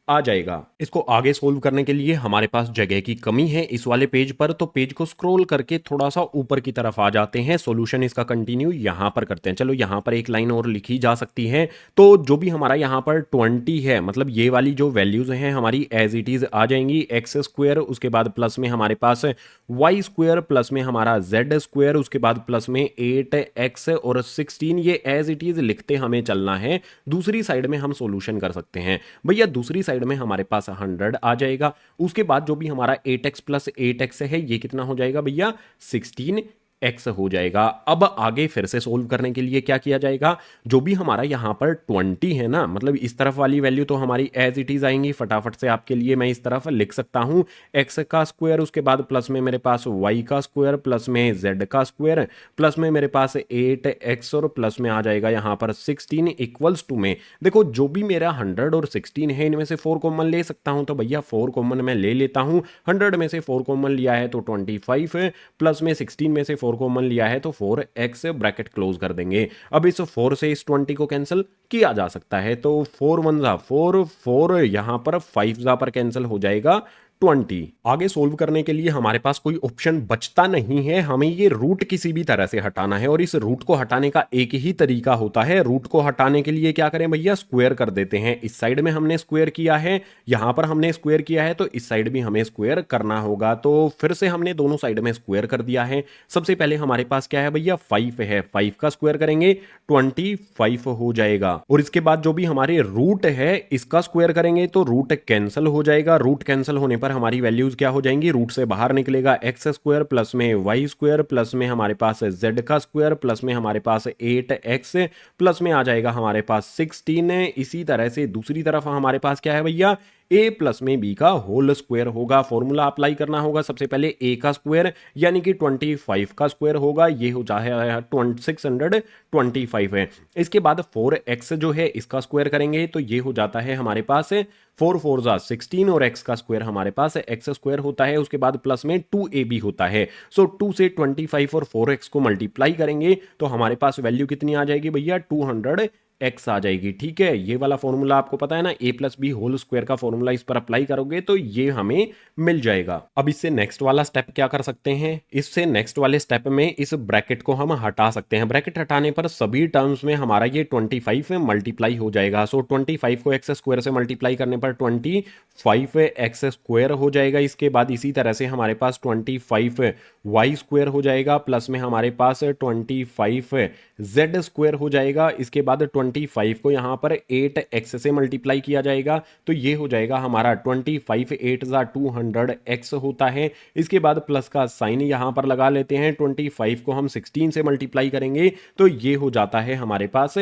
आ जाएगा। इसको आगे सोल्व करने के लिए हमारे पास जगह की कमी है इस वाले पेज पर, तो पेज को स्क्रॉल करके थोड़ा सा ऊपर की तरफ आ जाते हैं। सॉल्यूशन इसका कंटिन्यू यहां पर करते हैं। चलो यहां पर एक लाइन और लिखी जा सकती है, तो जो भी हमारा यहां पर 20 है, मतलब ये वाली जो वैल्यूज हैं हमारी एज इट इज आ जाएंगी। एक्स स्क्वायर, उसके बाद प्लस में हमारे पास वाई स्क्वायर, प्लस में हमारा जेड स्क्वायर, उसके बाद प्लस में 8x और 16, ये एज इट इज लिखते हमें चलना है। दूसरी साइड में हम सॉल्यूशन कर सकते हैं भैया, दूसरी साइड में हमारे पास 100 आ जाएगा। उसके बाद जो भी हमारा 8x प्लस 8x है ये कितना हो जाएगा भैया, 16x हो जाएगा। अब आगे फिर से सोल्व करने के लिए क्या किया जाएगा, जो भी हमारा यहां पर 20 है ना, मतलब इस तरफ वाली वैल्यू तो हमारी एज इट इज आएंगी। फटाफट से आपके लिए मैं इस तरफ लिख सकता हूं x का स्क्वायर, उसके बाद प्लस में मेरे पास y का स्क्वायर, प्लस में z का स्क्वायर, प्लस में मेरे पास 8x और प्लस में आ जाएगा यहां पर 16 इक्वल्स टू में। देखो जो भी मेरा 100 और 16 है इनमें से 4 कॉमन ले सकता हूं, तो भैया 4 कॉमन मैं ले लेता हूं। 100 में से 4 कॉमन लिया है तो 25 है, प्लस में 16 में से 4 कॉमन लिया है तो 4x ब्रैकेट क्लोज कर देंगे। अब इस 4 से इस 20 को कैंसिल किया जा सकता है, तो 4 1 जा 4, 4 यहां पर 5 जा पर कैंसिल हो जाएगा 20। आगे सोल्व करने के लिए हमारे पास कोई ऑप्शन बचता नहीं है, हमें ये रूट किसी भी तरह से हटाना है, और इस रूट को हटाने का एक ही तरीका होता है। रूट को हटाने के लिए क्या करें भैया, स्क्वायर कर देते हैं। इस साइड में हमने स्क्वायर किया है, यहां पर हमने स्क्वायर किया है, तो इस साइड भी हमें स्क्वायर करना होगा। तो फिर से हमने दोनों साइड में स्क्वायर कर दिया है। सबसे पहले हमारे पास क्या है भैया, 5 है, 5 का स्क्वायर करेंगे 25 हो जाएगा, और इसके बाद जो भी हमारे रूट है इसका स्क्वायर करेंगे तो रूट कैंसिल हो जाएगा। रूट कैंसिल होने पर हमारी वैल्यूज क्या हो जाएंगी, रूट से बाहर निकलेगा एक्स स्क्वायर, प्लस में वाई स्क्वायर, प्लस में हमारे पास जेड का स्क्वायर, प्लस में हमारे पास 8x, प्लस में आ जाएगा हमारे पास 16। इसी तरह से दूसरी तरफ हमारे पास क्या है भैया, a प्लस में b का होल स्क्वायर होगा। फॉर्मूला अप्लाई करना होगा, सबसे पहले a का स्क्वायर यानी कि 25 का स्क्वायर होगा, ये हो जाएगा 625 है। इसके बाद 4x जो है इसका स्क्वायर करेंगे तो ये हो जाता है हमारे पास 4 4 जा 16, और x का स्क्वायर हमारे पास x स्क्वायर होता है। उसके बाद प्लस में 2ab होता है, सो 2 से 25 और 4x को मल्टीप्लाई करेंगे तो हमारे पास वैल्यू कितनी आ जाएगी भैया, 200x आ जाएगी। ठीक है, ये वाला फॉर्मूला आपको पता है ना, a plus B whole square का फॉर्मूला इस पर अप्लाई करोगे तो ये हमें मिल जाएगा। अब इससे नेक्स्ट वाला स्टेप क्या कर सकते हैं, इससे नेक्स्ट वाले स्टेप में इस ब्रैकेट को हम हटा सकते हैं। ब्रैकेट हटाने पर सभी टर्म्स में हमारा ये 25 मल्टीप्लाई हो जाएगा। सो 25 को एक्स स्क्वायर से मल्टीप्लाई करने पर 25x स्क्वायर हो जाएगा। इसके बाद इसी तरह से हमारे पास 25y स्क्वायर हो जाएगा, प्लस में हमारे पास 25z स्क्वायर हो जाएगा। इसके बाद 25 को यहाँ पर 8x से मल्टीप्लाई किया जाएगा, तो ये हो जाएगा हमारा 25 8 ज़ा 200x होता है। इसके बाद प्लस का साइन यहाँ पर लगा लेते हैं, 25 को हम 16 से मल्टीप्लाई करेंगे तो ये हो जाता है हमारे पास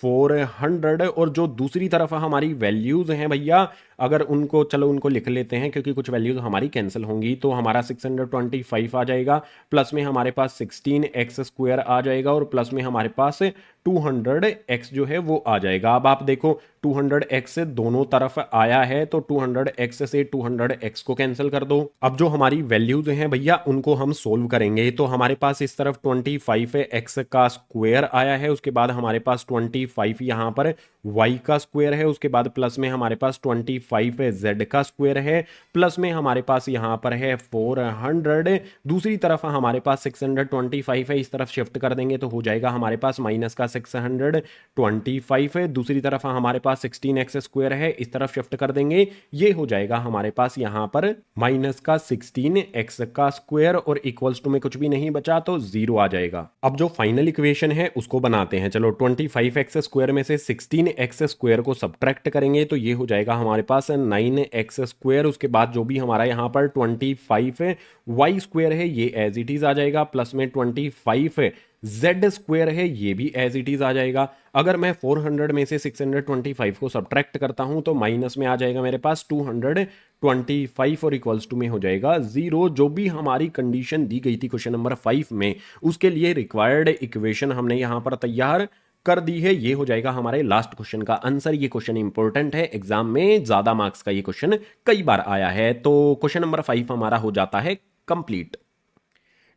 400। और जो दूसरी तरफ हमारी वैल्यूज हैं भैया, अगर उनको चलो उनको लिख लेते हैं क्योंकि कुछ वैल्यूज हमारी कैंसिल होंगी, तो हमारा 625 आ जाएगा, प्लस में हमारे पास 16x² आ जाएगा और प्लस में हमारे पास 200x जो है वो आ जाएगा। अब आप देखो 200x दोनों तरफ आया है तो 200x से 200x को कैंसिल कर दो। अब जो हमारी वैल्यूज हैं भैया उनको हम सोल्व करेंगे, तो हमारे पास इस तरफ 25x का स्क्वायर आया है, उसके बाद हमारे पास 25 यहाँ पर y का स्क्वायर है, उसके बाद प्लस में हमारे पास 25 z का स्क्वायर है, प्लस में हमारे पास यहाँ पर है 400। दूसरी तरफ हमारे पास 625 है, इस तरफ शिफ्ट कर देंगे तो हो जाएगा हमारे पास माइनस का 625 है। दूसरी तरफ हमारे पास 16x² है, इस तरफ शिफ्ट कर देंगे, ये हो जाएगा हमारे पास यहाँ पर माइनस का 16x² और इक्वल्स टू में कुछ भी नहीं बचा तो 0 आ जाएगा। अब जो फाइनल इक्वेशन है उसको बनाते हैं। चलो 25x² में से 16x² को सब्ट्रैक्ट करेंगे तो ये हो जाएगा हमारे पास 9x²। उसके बाद जो भी हमारा यहाँ पर 25y² है ये एज इट इज आ जाएगा, प्लस में 25z² है ये भी एज इट इज आ जाएगा। अगर मैं 400 में से 625 को सब्ट्रैक्ट करता हूं तो माइनस में आ जाएगा मेरे पास 225 और इक्वल्स टू में हो जाएगा 0। जो भी हमारी कंडीशन दी गई थी क्वेश्चन नंबर 5 में, उसके लिए रिक्वायर्ड इक्वेशन हमने यहां पर तैयार कर दी है। ये हो जाएगा हमारे लास्ट क्वेश्चन का आंसर। ये क्वेश्चन इंपॉर्टेंट है, एग्जाम में ज्यादा मार्क्स का ये क्वेश्चन कई बार आया है। तो क्वेश्चन नंबर 5 हमारा हो जाता है कंप्लीट।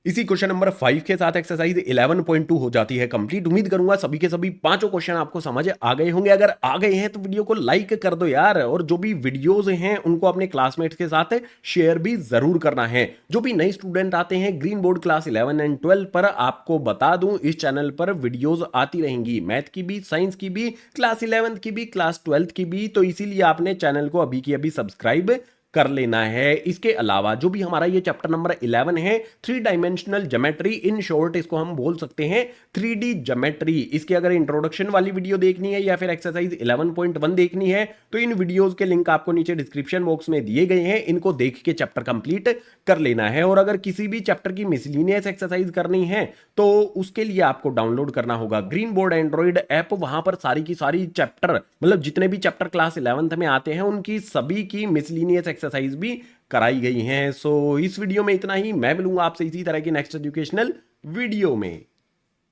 इसी क्वेश्चन नंबर 5 के साथ एक्सरसाइज 11.2 हो जाती है कंप्लीट। उम्मीद करूंगा सभी के सभी पांचों क्वेश्चन आपको समझ आ गए होंगे। अगर आ गए हैं तो वीडियो को लाइक कर दो यार, और जो भी वीडियोस हैं उनको अपने क्लासमेट्स के साथ शेयर भी जरूर करना है। जो भी नए स्टूडेंट आते हैं ग्रीन बोर्ड क्लास 11 एंड 12 पर, आपको बता दूं इस चैनल पर वीडियोज आती रहेंगी, मैथ की भी, साइंस की भी, क्लास 11 की भी, क्लास 12 की भी। तो इसीलिए आपने चैनल को अभी की अभी सब्सक्राइब कर लेना है। इसके अलावा जो भी हमारा ये चैप्टर नंबर 11 है, 3 डायमेंशनल ज्योमेट्री, इन शॉर्ट इसको हम बोल सकते हैं 3D ज्योमेट्री, इसके अगर इंट्रोडक्शन वाली वीडियो देखनी है या फिर एक्सरसाइज 11.1 देखनी है तो इन वीडियोस के लिंक आपको नीचे डिस्क्रिप्शन बॉक्स में दिए गए हैं, इनको देख के चैप्टर कंप्लीट कर लेना है। और अगर किसी भी चैप्टर की मिसलिनियस एक्सरसाइज करनी है तो उसके लिए आपको डाउनलोड करना होगा ग्रीन बोर्ड एंड्रॉइड ऐप। वहां पर सारी की सारी चैप्टर, मतलब जितने भी चैप्टर क्लास 11th में आते हैं उनकी सभी की मिसलिनियस एक्सरसाइज भी कराई गई हैं। सो इस वीडियो में इतना ही, मैं मिलूंगा आपसे इसी तरह की नेक्स्ट एजुकेशनल वीडियो में।